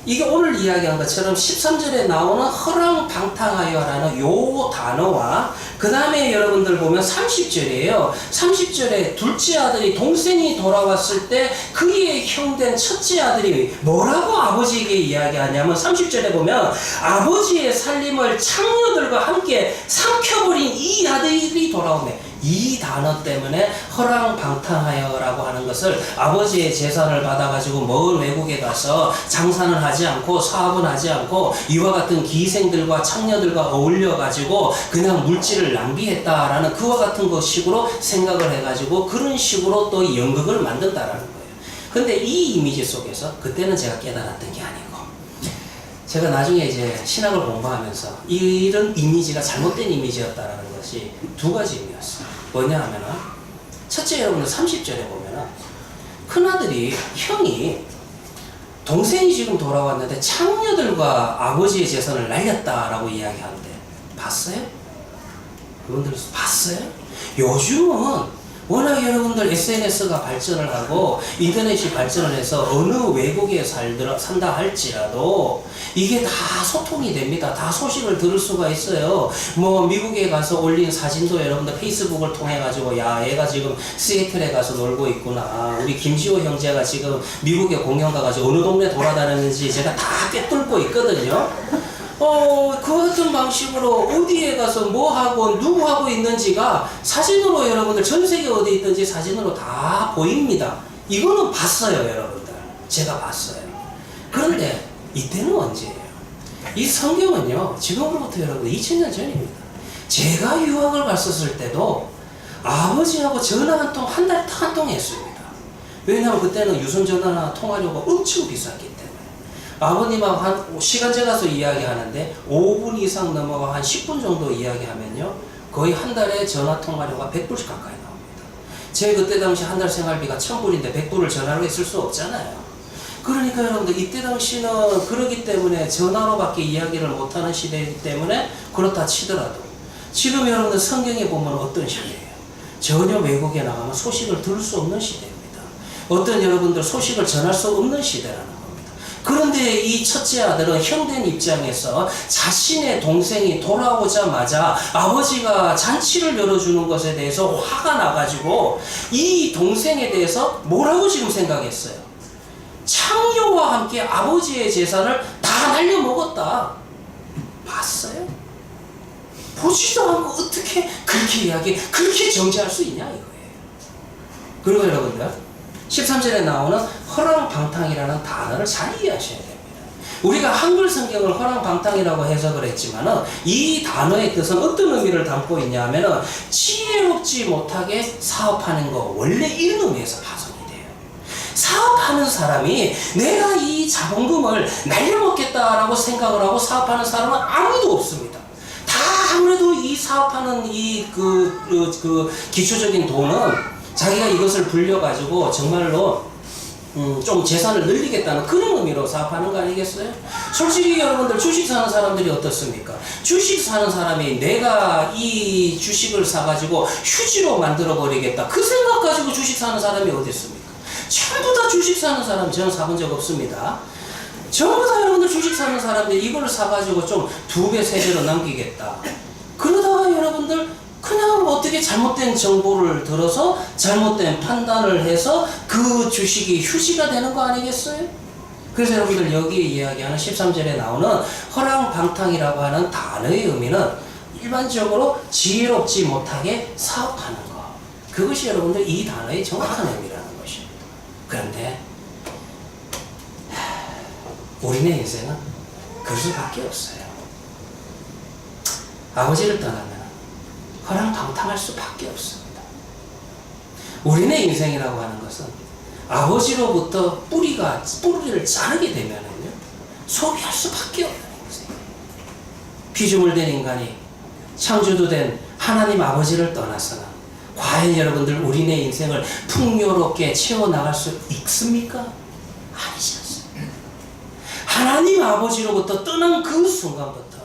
이게 오늘 이야기한 것처럼 13절에 나오는 허랑방탕하여라는 요 단어와 그 다음에 여러분들 보면 30절이에요. 30절에 둘째 아들이 동생이 돌아왔을 때 그의 형된 첫째 아들이 뭐라고 아버지에게 이야기하냐면, 30절에 보면 아버지의 살림을 창녀들과 함께 삼켜버린 이 아들이 돌아오네. 이 단어 때문에 허랑방탕하여라고 하는 것을, 아버지의 재산을 받아가지고 먼 외국에 가서 장사는 하지 않고 사업은 하지 않고 이와 같은 기생들과 창녀들과 어울려가지고 그냥 물질을 낭비했다라는 그와 같은 것 식으로 생각을 해가지고 그런 식으로 또 연극을 만든다라는 거예요. 근데 이 이미지 속에서 그때는 제가 깨달았던 게 아니고, 제가 나중에 이제 신학을 공부하면서 이런 이미지가 잘못된 이미지였다라는 것이 두 가지 의미였어요. 뭐냐 하면은, 첫째, 여러분들 30절에 보면은 큰아들이, 형이 동생이 지금 돌아왔는데 창녀들과 아버지의 재산을 날렸다라고 이야기하는데 봤어요? 여러분들 봤어요? 요즘은 워낙 여러분들 SNS가 발전을 하고 인터넷이 발전을 해서 어느 외국에 산다 할지라도 이게 다 소통이 됩니다. 다 소식을 들을 수가 있어요. 뭐 미국에 가서 올린 사진도 여러분들 페이스북을 통해 가지고, 야, 얘가 지금 시애틀에 가서 놀고 있구나. 우리 김지호 형제가 지금 미국에 공연 가가지고 어느 동네 돌아다녔는지 제가 다 꿰뚫고 있거든요. 그 같은 방식으로 어디에 가서 뭐 하고 누구 하고 있는지가 사진으로, 여러분들 전 세계 어디 있든지 사진으로 다 보입니다. 이거는 봤어요, 여러분들. 제가 봤어요. 그런데 이때는 언제예요? 이 성경은요, 지금으로부터 여러분 2000년 전입니다. 제가 유학을 갔었을 때도 아버지하고 전화 한 통, 한 달에 한 통 했습니다. 왜냐하면 그때는 유선전화나 통화료가 엄청 비쌌기 때문에. 아버님하고 한 시간 재가서 이야기하는데 5분 이상 넘어가 한 10분 정도 이야기하면요, 거의 한 달에 전화 통화료가 100불씩 가까이 나옵니다. 제 그때 당시 한 달 생활비가 1000불인데 100불을 전화로 했을 수 없잖아요. 그러니까 여러분들 이때 당시는 그러기 때문에 전화로밖에 이야기를 못하는 시대이기 때문에 그렇다 치더라도 지금 여러분들 성경에 보면 어떤 시대예요? 전혀 외국에 나가면 소식을 들을 수 없는 시대입니다. 어떤 여러분들 소식을 전할 수 없는 시대라는 겁니다. 그런데 이 첫째 아들은 형된 입장에서 자신의 동생이 돌아오자마자 아버지가 잔치를 열어주는 것에 대해서 화가 나가지고 이 동생에 대해서 뭐라고 지금 생각했어요? 창녀와 함께 아버지의 재산을 다 날려먹었다. 봤어요? 보지도 않고 어떻게 그렇게 그렇게 정죄할 수 있냐 이거예요. 그리고 여러분들 13절에 나오는 허랑방탕이라는 단어를 잘 이해하셔야 됩니다. 우리가 한글 성경을 허랑방탕이라고 해석을 했지만은 이 단어의 뜻은 어떤 의미를 담고 있냐면은 지혜롭지 못하게 사업하는 거, 원래 이런 의미에서 파손이 돼요. 사업하는 사람이 내가 이 자본금을 날려먹겠다라고 생각을 하고 사업하는 사람은 아무도 없습니다. 다 아무래도 이 사업하는 이 기초적인 돈은 자기가 이것을 불려가지고 정말로 좀 재산을 늘리겠다는 그런 의미로 사업하는 거 아니겠어요? 솔직히 여러분들 주식 사는 사람들이 어떻습니까? 주식 사는 사람이 내가 이 주식을 사가지고 휴지로 만들어 버리겠다 그 생각 가지고 주식 사는 사람이 어디 있습니까? 전부 다 주식 사는 사람 저는 사본 적 없습니다. 전부 다 여러분들 주식 사는 사람들이 이걸 사가지고 좀 2배, 3배로 남기겠다. 그러다가 여러분들 그냥 어떻게 잘못된 정보를 들어서 잘못된 판단을 해서 그 주식이 휴지가 되는 거 아니겠어요? 그래서 여러분들 여기에 이야기하는 13절에 나오는 허랑방탕이라고 하는 단어의 의미는 일반적으로 지혜롭지 못하게 사업하는 것. 그것이 여러분들 이 단어의 정확한 의미라는 것입니다. 그런데 우리네 인생은 그럴 수밖에 없어요. 아버지를 떠나면 허랑방탕할 수밖에 없습니다. 우리네 인생이라고 하는 것은 아버지로부터 뿌리를 자르게 되면은요, 소비할 수밖에 없는 인생이에요. 피조물 된 인간이 창조도 된 하나님 아버지를 떠나서는 과연 여러분들 우리네 인생을 풍요롭게 채워나갈 수 있습니까? 아니지 않습니다. 하나님 아버지로부터 떠난 그 순간부터,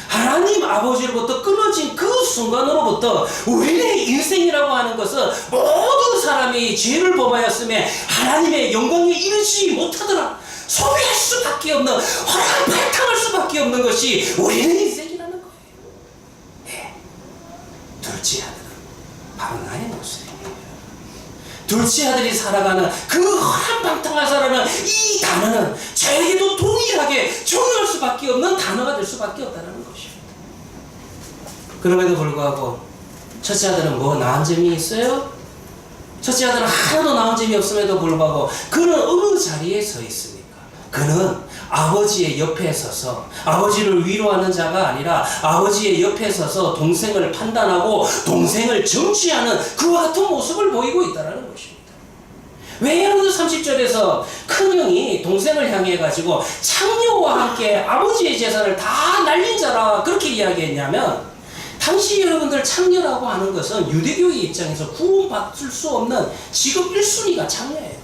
하나님 아버지로부터 끊어진 그 순간으로부터 우리의 인생이라고 하는 것은 모든 사람이 죄를 범하였음에 하나님의 영광에 이르지 못하더라. 소비할 수밖에 없는, 허랑방탕할 수밖에 없는 것이 우리의 인생이라는 거예요. 네. 둘째 아들은 바로 나의 모습이에요. 둘째 아들이 살아가는 그 허랑방탕한 사람은 이 단어는 저에게도 동일하게 적용할 수밖에 없는 단어가 될 수밖에 없다는 것입니다. 그럼에도 불구하고 첫째 아들은 뭐 나은 점이 있어요? 첫째 아들은 하나도 나은 점이 없음에도 불구하고 그는 어느 자리에 서 있습니까? 그는 아버지의 옆에 서서 아버지를 위로하는 자가 아니라 아버지의 옆에 서서 동생을 판단하고 동생을 정죄하는 그와 같은 모습을 보이고 있다는 것입니다. 왜 여러분들 30절에서 큰형이 동생을 향해 가지고 창녀와 함께 아버지의 재산을 다 날린 자라 그렇게 이야기했냐면, 당시 여러분들 창녀라고 하는 것은 유대교의 입장에서 구원받을 수 없는 직업 1순위가 창녀예요.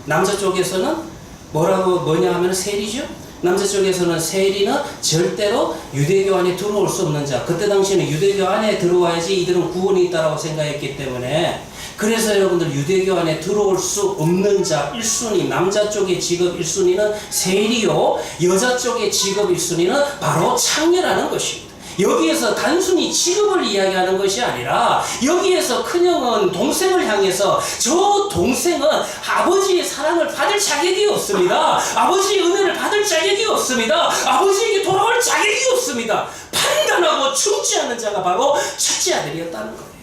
남자 쪽에서는 뭐냐 하면 세리죠. 남자 쪽에서는 세리는 절대로 유대교 안에 들어올 수 없는 자. 그때 당시에는 유대교 안에 들어와야지 이들은 구원이 있다라고 생각했기 때문에, 그래서 여러분들 유대교 안에 들어올 수 없는 자 1순위, 남자 쪽의 직업 1순위는 세리요, 여자 쪽의 직업 1순위는 바로 창녀라는 것입니다. 여기에서 단순히 직업을 이야기하는 것이 아니라 여기에서 큰형은 동생을 향해서 저 동생은 아버지의 사랑을 받을 자격이 없습니다. 아버지의 은혜를 받을 자격이 없습니다. 아버지에게 돌아올 자격이 없습니다. 판단하고 충지하는 자가 바로 첫째 아들이었다는 거예요.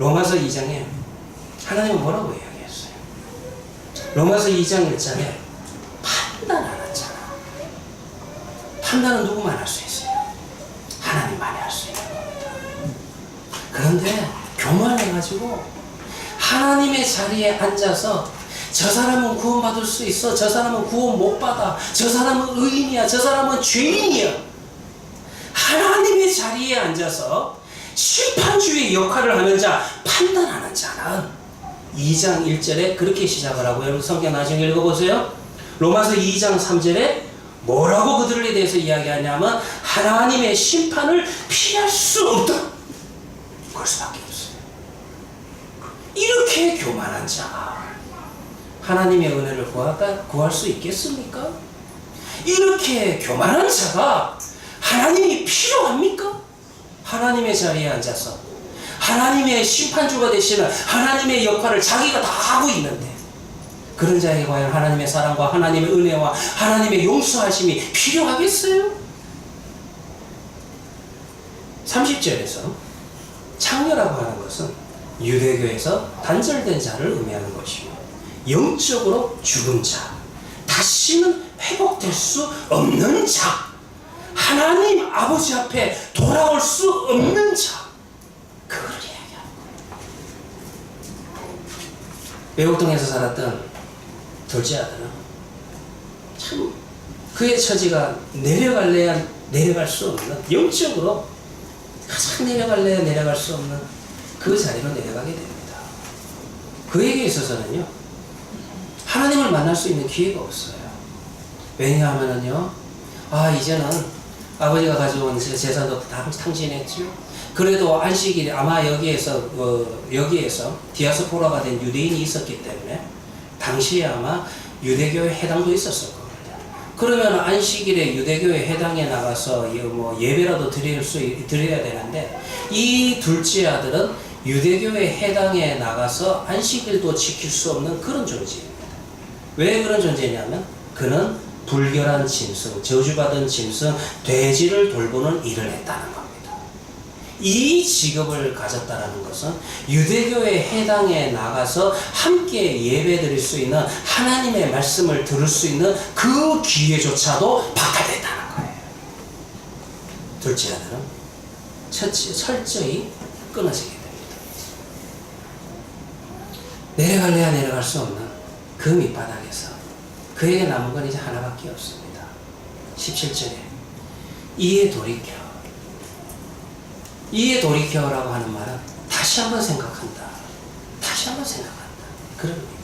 로마서 2장에 하나님은 뭐라고 이야기했어요? 로마서 2장 1절에 판단하는 자라. 판단은 누구만 할 수 있어요? 하나님만이 할 수 있는 겁니다. 그런데 교만해가지고 하나님의 자리에 앉아서 저 사람은 구원받을 수 있어, 저 사람은 구원 못 받아, 저 사람은 의인이야, 저 사람은 죄인이야. 하나님의 자리에 앉아서 심판주의 역할을 하는 자, 판단하는 자는 2장 1절에 그렇게 시작을 하고, 여러분 성경 나중에 읽어보세요. 로마서 2장 3절에 뭐라고 그들에 대해서 이야기하냐면 하나님의 심판을 피할 수 없다. 그럴 수밖에 없어요. 이렇게 교만한 자, 하나님의 은혜를 구할 수 있겠습니까? 이렇게 교만한 자가 하나님이 필요합니까? 하나님의 자리에 앉아서 하나님의 심판주가 되시는 하나님의 역할을 자기가 다 하고 있는데, 그런 자에게 과연 하나님의 사랑과 하나님의 은혜와 하나님의 용서하심이 필요하겠어요? 30절에서 창녀라고 하는 것은 유대교에서 단절된 자를 의미하는 것이고, 영적으로 죽은 자, 다시는 회복될 수 없는 자, 하나님 아버지 앞에 돌아올 수 없는 자, 그걸 이야기합니다. 외국동에서 살았던 둘째 아들은 참 그의 처지가 내려갈래야 내려갈 수 없는, 영적으로 가장 내려갈래야 내려갈 수 없는 그 자리로 내려가게 됩니다. 그에게 있어서는요, 하나님을 만날 수 있는 기회가 없어요. 왜냐하면은요, 이제는 아버지가 가져온 재산도 다 탕진했죠. 그래도 안식일에 아마 여기에서 디아스포라가 된 유대인이 있었기 때문에 당시에 아마 유대교에 해당도 있었을 겁니다. 그러면 안식일에 유대교에 해당에 나가서 예배라도 드려야 되는데, 이 둘째 아들은 유대교에 해당에 나가서 안식일도 지킬 수 없는 그런 존재입니다. 왜 그런 존재냐면 그는 불결한 짐승, 저주받은 짐승, 돼지를 돌보는 일을 했다는 겁니다. 이 직업을 가졌다는 것은 유대교의 해당에 나가서 함께 예배드릴 수 있는, 하나님의 말씀을 들을 수 있는 그 기회조차도 박탈됐다는 거예요. 둘째 아들은 철저히 끊어지게 됩니다. 내려갈래야 내려갈 수 없는 그 밑바닥에서 그에게 남은 건 이제 하나밖에 없습니다. 17절에 이에 돌이켜라고 하는 말은 다시 한번 생각한다, 다시 한번 생각한다, 그런 의미입니다.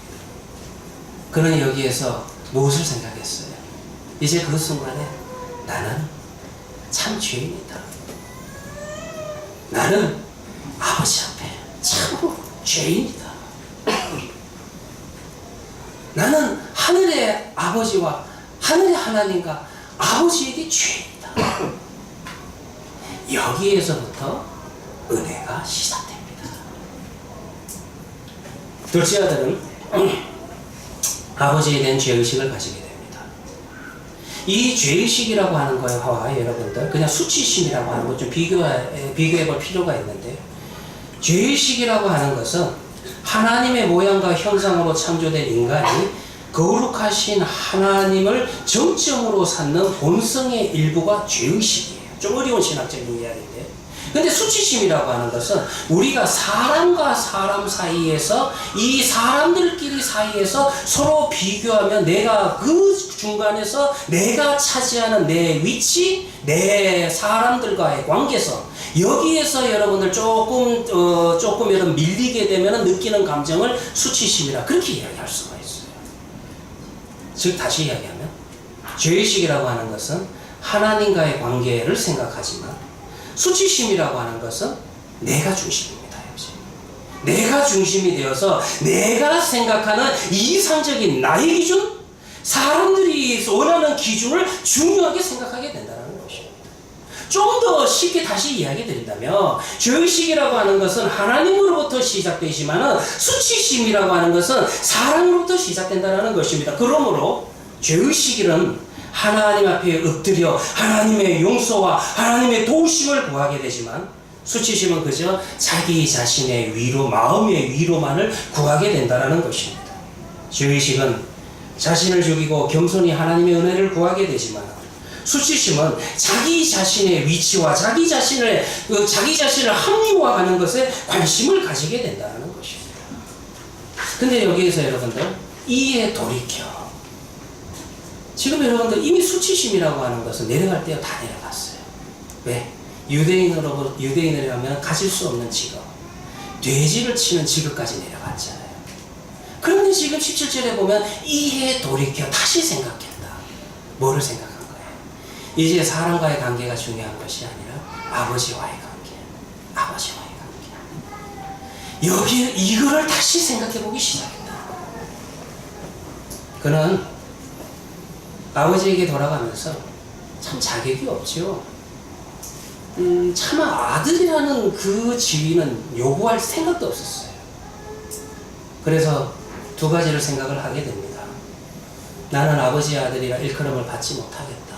그는 여기에서 무엇을 생각했어요? 이제 그 순간에 나는 참 죄인이다, 나는 아버지 앞에 참 죄인이다, 나는 하늘의 아버지와 하늘의 하나님과 아버지에게 죄인이다. 여기에서부터 은혜가 시작됩니다. 둘째 아들은 아버지에 대한 죄의식을 가지게 됩니다. 이 죄의식이라고 하는 거와 여러분들 그냥 수치심이라고 하는 것 좀 비교해 볼 필요가 있는데, 죄의식이라고 하는 것은 하나님의 모양과 형상으로 창조된 인간이 거룩하신 하나님을 정점으로 삼는 본성의 일부가 죄의식이에요. 좀 어려운 신학적인 이야기인데, 근데 수치심이라고 하는 것은 우리가 사람과 사람 사이에서, 이 사람들끼리 사이에서 서로 비교하면 내가 그 중간에서 내가 차지하는 내 위치, 내 사람들과의 관계성, 여기에서 여러분들 조금 여러분 밀리게 되면 느끼는 감정을 수치심이라 그렇게 이야기할 수가 있어요. 즉 다시 이야기하면 죄의식이라고 하는 것은 하나님과의 관계를 생각하지만, 수치심이라고 하는 것은 내가 중심입니다. 내가 중심이 되어서 내가 생각하는 이상적인 나의 기준, 사람들이 원하는 기준을 중요하게 생각하게 된다는 것입니다. 좀 더 쉽게 다시 이야기 드린다면, 죄의식이라고 하는 것은 하나님으로부터 시작되지만 수치심이라고 하는 것은 사람으로부터 시작된다는 것입니다. 그러므로 죄의식은 하나님 앞에 엎드려 하나님의 용서와 하나님의 도우심을 구하게 되지만, 수치심은 그저 자기 자신의 위로, 마음의 위로만을 구하게 된다는 것입니다. 죄의식은 자신을 죽이고 겸손히 하나님의 은혜를 구하게 되지만, 수치심은 자기 자신의 위치와 자기 자신을 합리화하는 것에 관심을 가지게 된다는 것입니다. 근데 여기에서 여러분들 이에 돌이켜. 지금 여러분들 이미 수치심이라고 하는 것은 내려갈 때요 다 내려갔어요. 왜? 유대인이라면 가질 수 없는 직업, 돼지를 치는 직업까지 내려갔잖아요. 그런데 지금 17절에 보면 이에 돌이켜 다시 생각했다. 뭐를 생각한 거예요? 이제 사람과의 관계가 중요한 것이 아니라 아버지와의 관계, 아버지와의 관계. 여기 이거를 다시 생각해 보기 시작했다. 그는 아버지에게 돌아가면서 참 자격이 없죠. 차마 아들이라는 그 지위는 요구할 생각도 없었어요. 그래서 두 가지를 생각을 하게 됩니다. 나는 아버지의 아들이라 일컬음을 받지 못하겠다.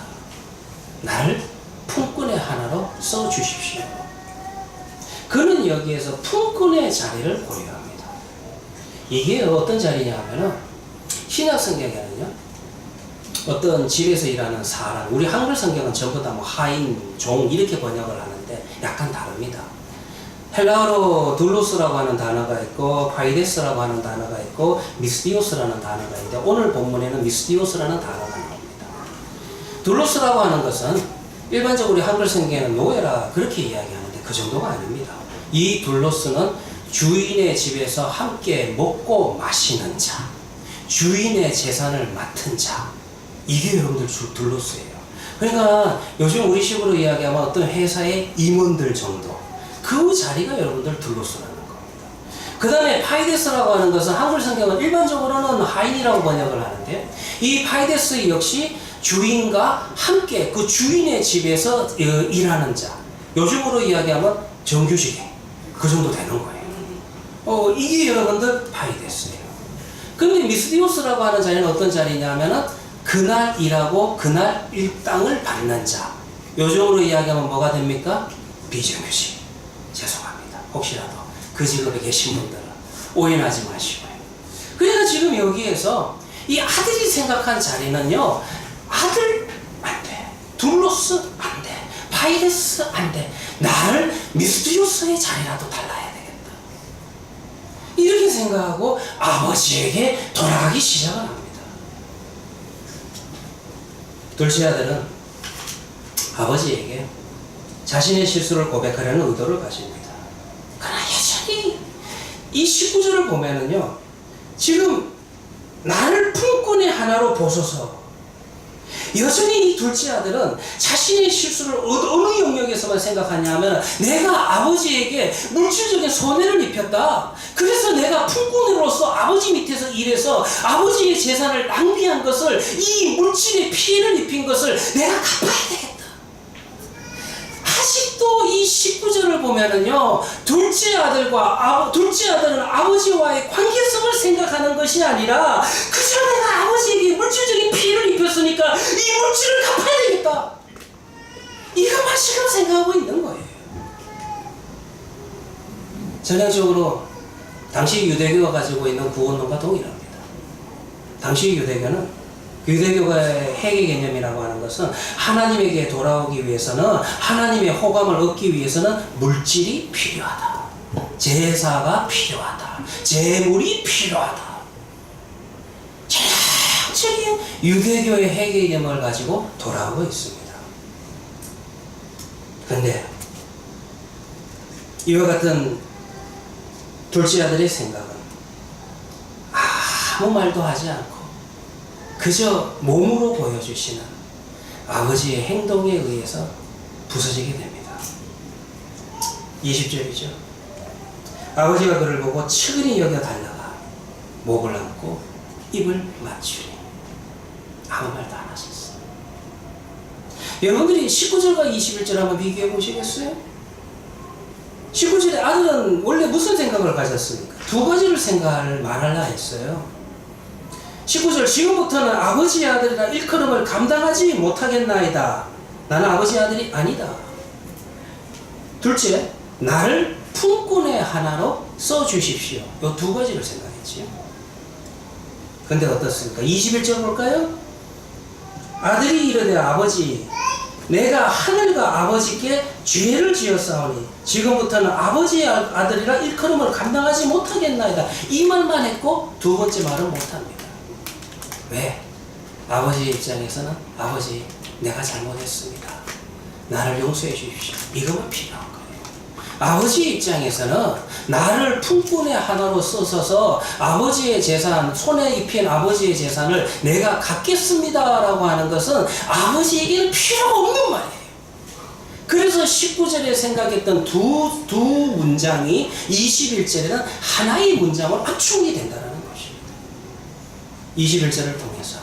나를 품꾼의 하나로 써주십시오. 그는 여기에서 품꾼의 자리를 고려합니다. 이게 어떤 자리냐 하면은 신약 성경에는요 어떤 집에서 일하는 사람, 우리 한글 성경은 전부 다 뭐 하인, 종 이렇게 번역을 하는데 약간 다릅니다. 헬라어로 둘로스라고 하는 단어가 있고 파이데스라고 하는 단어가 있고 미스디오스라는 단어가 있는데 오늘 본문에는 미스디오스라는 단어가 나옵니다. 둘로스라고 하는 것은 일반적으로 우리 한글 성경에는 노예라 그렇게 이야기하는데 그 정도가 아닙니다. 이 둘로스는 주인의 집에서 함께 먹고 마시는 자, 주인의 재산을 맡은 자, 이게 여러분들 둘로스예요. 그러니까 요즘 우리식으로 이야기하면 어떤 회사의 임원들 정도, 그 자리가 여러분들 둘로스라는 겁니다. 그 다음에 파이데스라고 하는 것은 한글 성경은 일반적으로는 하인이라고 번역을 하는데 이 파이데스 역시 주인과 함께 그 주인의 집에서 일하는 자, 요즘으로 이야기하면 정규직에 그 정도 되는 거예요. 이게 여러분들 파이데스예요. 근데 미스디오스라고 하는 자리는 어떤 자리냐면은 그날 일하고 그날 일당을 받는 자. 요즘으로 이야기하면 뭐가 됩니까? 비정규직. 죄송합니다. 혹시라도 그 직업에 계신 분들은 오해하지 마시고요. 그러니까 지금 여기에서 이 아들이 생각한 자리는요, 아들 안 돼, 둘로스 안 돼, 파이데스 안 돼, 나를 미스디오스의 자리라도 달라야 되겠다. 이렇게 생각하고 아버지에게 돌아가기 시작을 합니다. 둘째 아들은 아버지에게 자신의 실수를 고백하려는 의도를 가집니다. 그러나 여전히 이 19절을 보면은요, 지금 나를 품꾼의 하나로 보소서. 여전히 이 둘째 아들은 자신의 실수를 어느 영역에서만 생각하냐 하면 내가 아버지에게 물질적인 손해를 입혔다. 그래서 내가 품꾼으로서 아버지 밑에서 일해서 아버지의 재산을 낭비한 것을, 이 물질의 피해를 입힌 것을 내가 갚아야 되겠다. 아직도 이 19절을 보면은요, 둘째 아들은 아버지와의 관계성을 생각하는 것이 아니라 그저 내가 아버지에게 물질적인 피해를 입혔으니까 이 물질을 갚아야 되겠다, 이것만 지금 생각하고 있는 거예요. 전형적으로 당시 유대교가 가지고 있는 구원론과 동일합니다. 당시 유대교는 유대교의 회개 개념이라고 하는 것은 하나님에게 돌아오기 위해서는, 하나님의 호감을 얻기 위해서는 물질이 필요하다, 제사가 필요하다, 제물이 필요하다. 전형적인 유대교의 회개 개념을 가지고 돌아오고 있습니다. 그런데 이와 같은 둘째 아들의 생각은 아무 말도 하지 않고 그저 몸으로 보여주시는 아버지의 행동에 의해서 부서지게 됩니다. 20절이죠. 아버지가 그를 보고 측은히 여겨 달려가 목을 안고 입을 맞추니 아무 말도 안 하셨어요. 여러분들이 19절과 21절 한번 비교해 보시겠어요? 19절에 아들은 원래 무슨 생각을 가졌습니까? 두 가지를 말하려 했어요. 19절, 지금부터는 아버지의 아들이라 일컬음을 감당하지 못하겠나이다. 나는 아버지의 아들이 아니다. 둘째, 나를 품꾼의 하나로 써주십시오. 이 두 가지를 생각했지요. 근데 어떻습니까? 21절 볼까요? 아들이 이르되 아버지, 내가 하늘과 아버지께 죄를 지었사오니 지금부터는 아버지의 아들이라 일컬음을 감당하지 못하겠나이다. 이 말만 했고 두 번째 말은 못합니다. 왜? 아버지 입장에서는 아버지 내가 잘못했습니다. 나를 용서해 주십시오. 이것만 필요한 거예요. 아버지 입장에서는 나를 품꾼의 하나로 써서 아버지의 재산, 손에 입힌 아버지의 재산을 내가 갖겠습니다라고 하는 것은 아버지에게는 필요가 없는 말이에요. 그래서 19절에 생각했던 두 문장이 21절에는 하나의 문장으로 압축이 된다는 것입니다. 21절을 통해서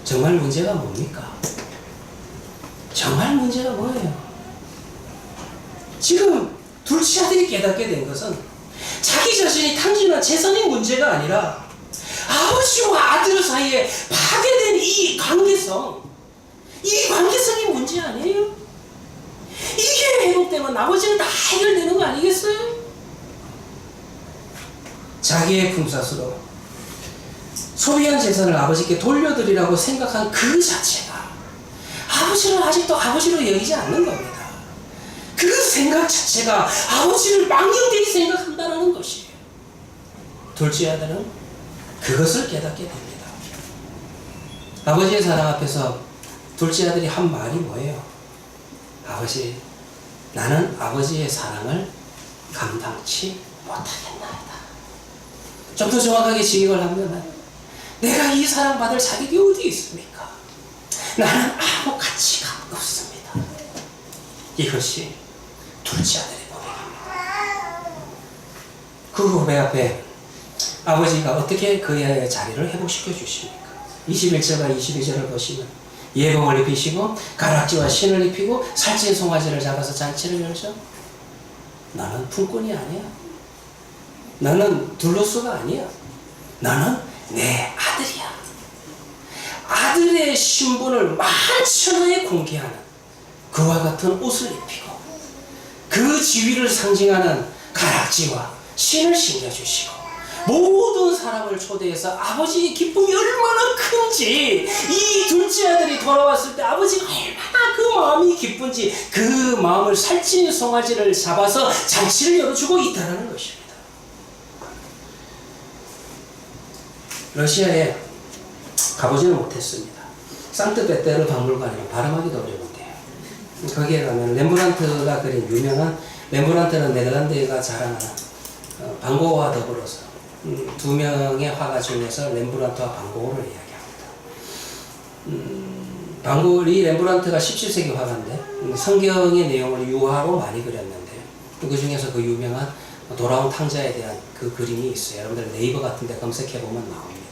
정말 문제가 뭡니까? 정말 문제가 뭐예요? 지금 둘째 아들이 깨닫게 된 것은 자기 자신이 탕진한 재산이 문제가 아니라 아버지와 아들 사이에 파괴된 이 관계성이 문제 아니에요? 이게 회복되면 나머지는 다 해결되는 거 아니겠어요? 자기의 품삯으로 소비한 재산을 아버지께 돌려드리라고 생각한 그 자체가 아버지를 아직도 아버지로 여기지 않는 겁니다. 그 생각 자체가 아버지를 망령되게 생각한다는 것이에요. 둘째 아들은 그것을 깨닫게 됩니다. 아버지의 사랑 앞에서 둘째 아들이 한 말이 뭐예요? 아버지, 나는 아버지의 사랑을 감당치 못하겠나이다. 좀 더 정확하게 직역을 하면 내가 이 사랑받을 자격이 어디 있습니까? 나는 아무 가치가 없습니다. 이것이 둘째 아들의 고백입니다. 그 고백 앞에 아버지가 어떻게 그의 자리를 회복시켜 주십니까? 21절과 22절을 보시면 예복을 입히시고 가락지와 신을 입히고 살찐 송아지를 잡아서 잔치를 열죠. 나는 품꾼이 아니야. 나는 둘로스가 아니야. 나는 내 아들이야. 아들의 신분을 만천하에 공개하는 그와 같은 옷을 입히고 그 지위를 상징하는 가락지와 신을 신겨주시고 모든 사람을 초대해서 아버지의 기쁨이 얼마나 큰지 이 둘째 아들이 돌아왔을 때 아버지가 얼마나 그 마음이 기쁜지 그 마음을 살찐 송아지를 잡아서 잔치를 열어주고 있다는 것입니다. 러시아에 가보지는 못했습니다. 상트페테르 박물관이랑 발음하기도 어려운데요. 거기에 가면 렘브란트가 그린 유명한 렘브란트는 네덜란드가 자랑하는 반고흐와 더불어서 두 명의 화가 중에서 렘브란트와 반고흐를 이야기합니다. 이 렘브란트가 17세기 화가인데 성경의 내용을 유화로 많이 그렸는데 그 중에서 그 유명한 돌아온 탕자에 대한 그 그림이 있어요. 여러분들 네이버 같은 데 검색해보면 나옵니다.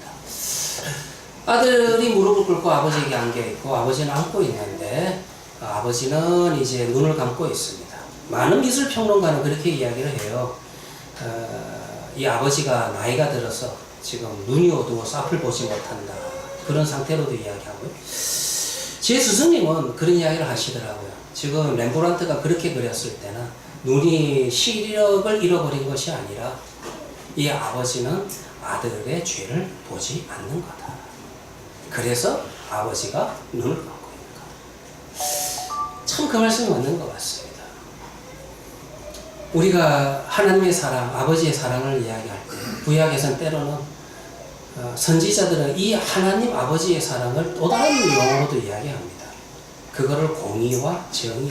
아들이 무릎을 꿇고 아버지에게 안겨있고 아버지는 안고 있는데 아버지는 이제 눈을 감고 있습니다. 많은 미술평론가는 그렇게 이야기를 해요. 이 아버지가 나이가 들어서 지금 눈이 어두워서 앞을 보지 못한다. 그런 상태로도 이야기하고요. 제 스승님은 그런 이야기를 하시더라고요. 지금 렘브란트가 그렇게 그렸을 때는 눈이 시력을 잃어버린 것이 아니라 이 아버지는 아들의 죄를 보지 않는 거다. 그래서 아버지가 눈을 감고 있는 거다. 참 그 말씀이 맞는 것 같습니다. 우리가 하나님의 사랑, 아버지의 사랑을 이야기할 때 구약에서는 때로는 선지자들은 이 하나님 아버지의 사랑을 또 다른 용어로도 이야기합니다. 그거를 공의와 정의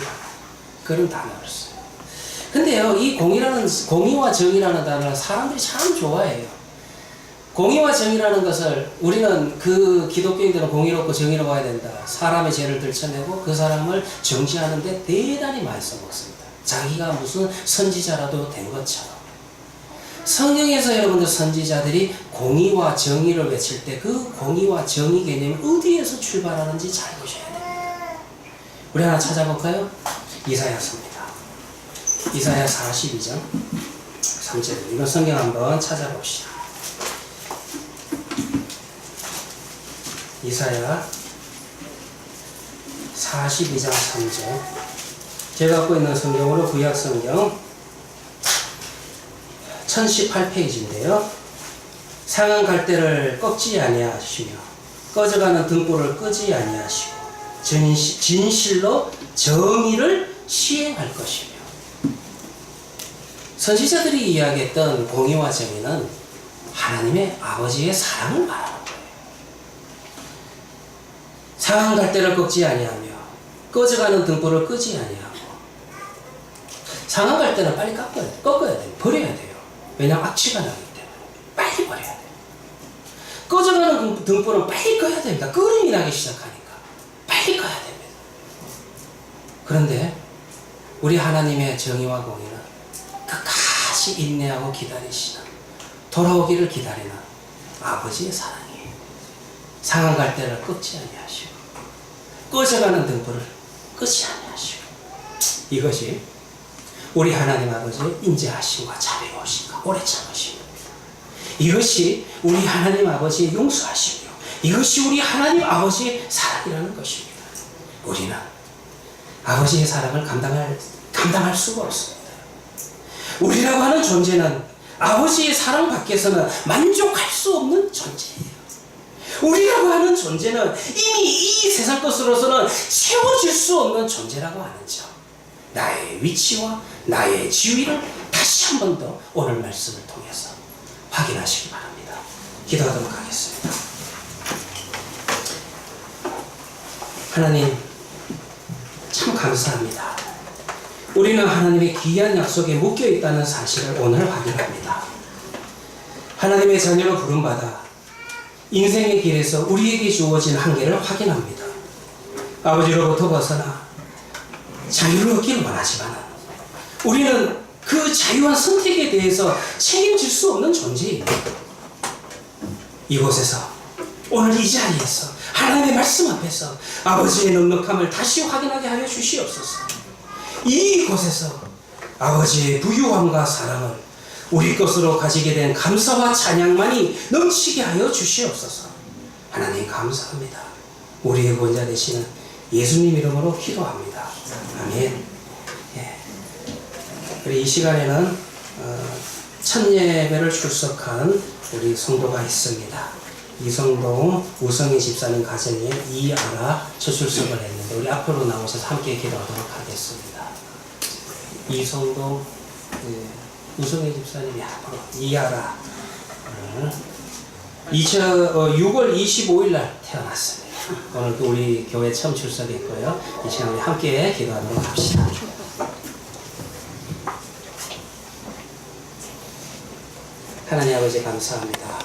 그런 단어를 써요. 근데요, 이 공의와 정의라는 단어를 사람들이 참 좋아해요. 공의와 정의라는 것을 우리는 그 기독교인들은 공의롭고 정의로워야 된다. 사람의 죄를 들춰내고 그 사람을 정죄하는데 대단히 많이 써먹습니다. 자기가 무슨 선지자라도 된 것처럼. 성경에서 여러분들 선지자들이 공의와 정의를 외칠 때 그 공의와 정의 개념이 어디에서 출발하는지 잘 보셔야 됩니다. 우리 하나 찾아볼까요? 이사야서입니다. 이사야 42장 3절. 이건 성경 한번 찾아봅시다. 이사야 42장 3절. 제가 갖고 있는 성경으로 구약 성경 1018페이지인데요. 상한 갈대를 꺾지 아니하시며 꺼져가는 등불을 끄지 아니하시고 진실로 정의를 시행할 것이며, 선지자들이 이야기했던 공의와 정의는 하나님의 아버지의 사랑을 말하는 거예요. 상한 갈대를 꺾지 아니하며 꺼져가는 등불을 끄지 아니하고, 상한 갈대는 빨리 꺾어야 돼요. 버려야 돼요. 왜냐하면 악취가 나기 때문에 빨리 버려야 돼요. 꺼져가는 등불은 빨리 꺼야 됩니다. 끓음이 나기 시작하니까 빨리 꺼야 됩니다. 그런데 우리 하나님의 정의와 공의는 끝까지 인내하고 기다리시는, 돌아오기를 기다리는 아버지의 사랑이에요. 상한 갈대를 끄지 아니하시고 꺼져가는 등불을 끄지 아니하시고, 이것이 우리 하나님 아버지의 인자하심과 자비로우심과 오래 참으심입니다. 이것이 우리 하나님 아버지의 용서하심이요, 이것이 우리 하나님 아버지의 사랑이라는 것입니다. 우리는 아버지의 사랑을 감당할 수가 없습니다. 우리라고 하는 존재는 아버지의 사랑 밖에서는 만족할 수 없는 존재예요. 우리라고 하는 존재는 이미 이 세상 것으로서는 채워질 수 없는 존재라고 하는 점, 나의 위치와 나의 지위를 다시 한 번 더 오늘 말씀을 통해서 확인하시기 바랍니다. 기도하도록 하겠습니다. 하나님, 참 감사합니다. 우리는 하나님의 귀한 약속에 묶여 있다는 사실을 오늘 확인합니다. 하나님의 자녀로 부름받아 인생의 길에서 우리에게 주어진 한계를 확인합니다. 아버지로부터 벗어나 자유를 얻기를 원하지만 우리는 그 자유한 선택에 대해서 책임질 수 없는 존재입니다. 이곳에서, 오늘 이 자리에서, 하나님의 말씀 앞에서 아버지의 넉넉함을 다시 확인하게 하여 주시옵소서. 이곳에서 아버지의 부유함과 사랑을 우리 것으로 가지게 된 감사와 찬양만이 넘치게 하여 주시옵소서. 하나님 감사합니다. 우리의 구원자 되시는 예수님 이름으로 기도합니다. 아멘. 예. 우리 이 시간에는 첫 예배를 출석한 우리 성도가 있습니다. 이성동 우성희 집사님 가정에 이아라 첫 출석을 했는데, 우리 앞으로 나오셔서 함께 기도하도록 하겠습니다. 이성동 우성희 집사님이 앞으로 이아라 6월 25일 날 태어났습니다. 오늘도 우리 교회 처음 출석했고요. 이 시간 우리 함께 기도하도록 합시다. 하나님 아버지 감사합니다.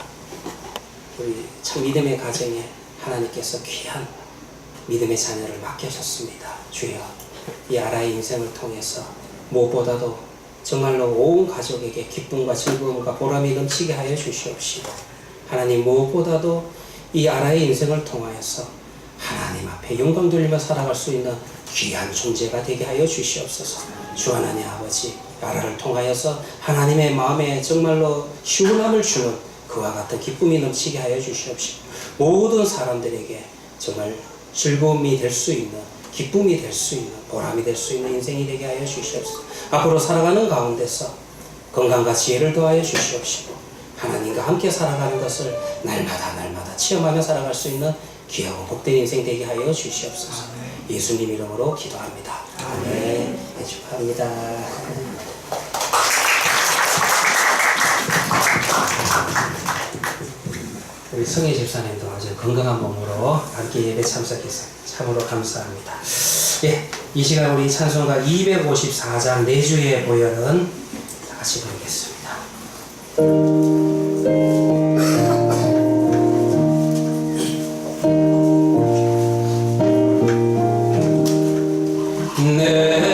우리 참 믿음의 가정에 하나님께서 귀한 믿음의 자녀를 맡겨셨습니다. 주여, 이 아라의 인생을 통해서 무엇보다도 정말로 온 가족에게 기쁨과 즐거움과 보람이 넘치게 하여 주시옵시고, 하나님 무엇보다도 이 아라의 인생을 통하여서 하나님 앞에 영광 돌리며 살아갈 수 있는 귀한 존재가 되게 하여 주시옵소서. 주 하나님 아버지, 아라를 통하여서 하나님의 마음에 정말로 시원함을 주는 그와 같은 기쁨이 넘치게 하여 주시옵시고, 모든 사람들에게 정말 즐거움이 될 수 있는, 기쁨이 될 수 있는, 보람이 될 수 있는 인생이 되게 하여 주시옵소서. 앞으로 살아가는 가운데서 건강과 지혜를 더하여 주시옵시고, 하나님과 함께 살아가는 것을 날마다 체험하며 살아갈 수 있는 귀하고 복된 인생 되게 하여 주시옵소서. 예수님 이름으로 기도합니다. 아멘. 축하합니다. 우리 성희 집사님도 아주 건강한 몸으로 함께 예배 참석해서 참으로 감사합니다. 예, 이 시간 우리 찬송가 254장 내주의 보혈은 다 같이 부르겠습니다. 내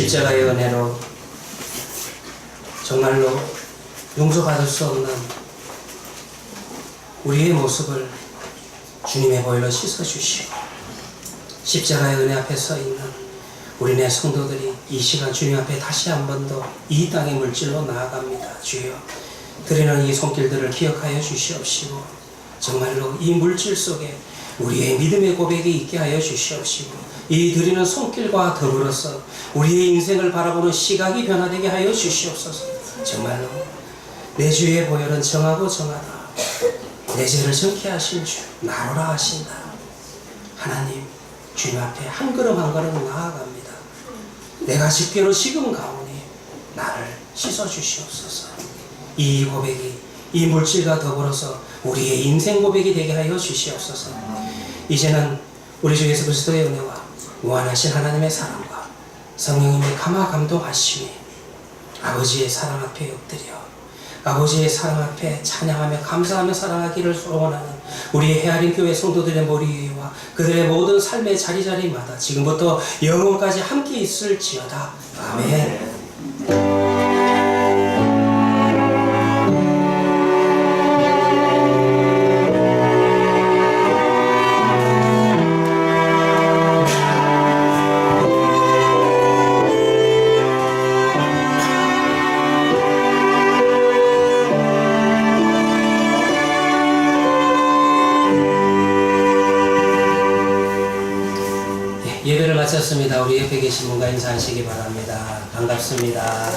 십자가의 은혜로 정말로 용서받을 수 없는 우리의 모습을 주님의 보혈로 씻어주시고 십자가의 은혜 앞에 서 있는 우리네 성도들이 이 시간 주님 앞에 다시 한 번 더 이 땅의 물질로 나아갑니다. 주여, 드리는 이 손길들을 기억하여 주시옵시고 정말로 이 물질 속에 우리의 믿음의 고백이 있게 하여 주시옵시고 이 드리는 손길과 더불어서 우리의 인생을 바라보는 시각이 변화되게 하여 주시옵소서. 정말로 내 주의 보혈은 정하고 정하다. 내 죄를 정케 하신 주 나로라 하신다. 하나님, 주님 앞에 한 걸음 한 걸음 나아갑니다. 내가 집게로 식은 가오니 나를 씻어주시옵소서. 이 고백이 이 물질과 더불어서 우리의 인생 고백이 되게 하여 주시옵소서. 이제는 우리 주 예수 그리스도의 은혜와 무한하신 하나님의 사랑과 성령님의 감화 감동하심이 아버지의 사랑 앞에 엎드려 아버지의 사랑 앞에 찬양하며 감사하며 사랑하기를 소원하는 우리의 헤아린 교회 성도들의 머리 위와 그들의 모든 삶의 자리자리마다 지금부터 영원까지 함께 있을지어다. 아멘. 예배를 마쳤습니다. 우리 옆에 계신 분과 인사하시기 바랍니다. 반갑습니다.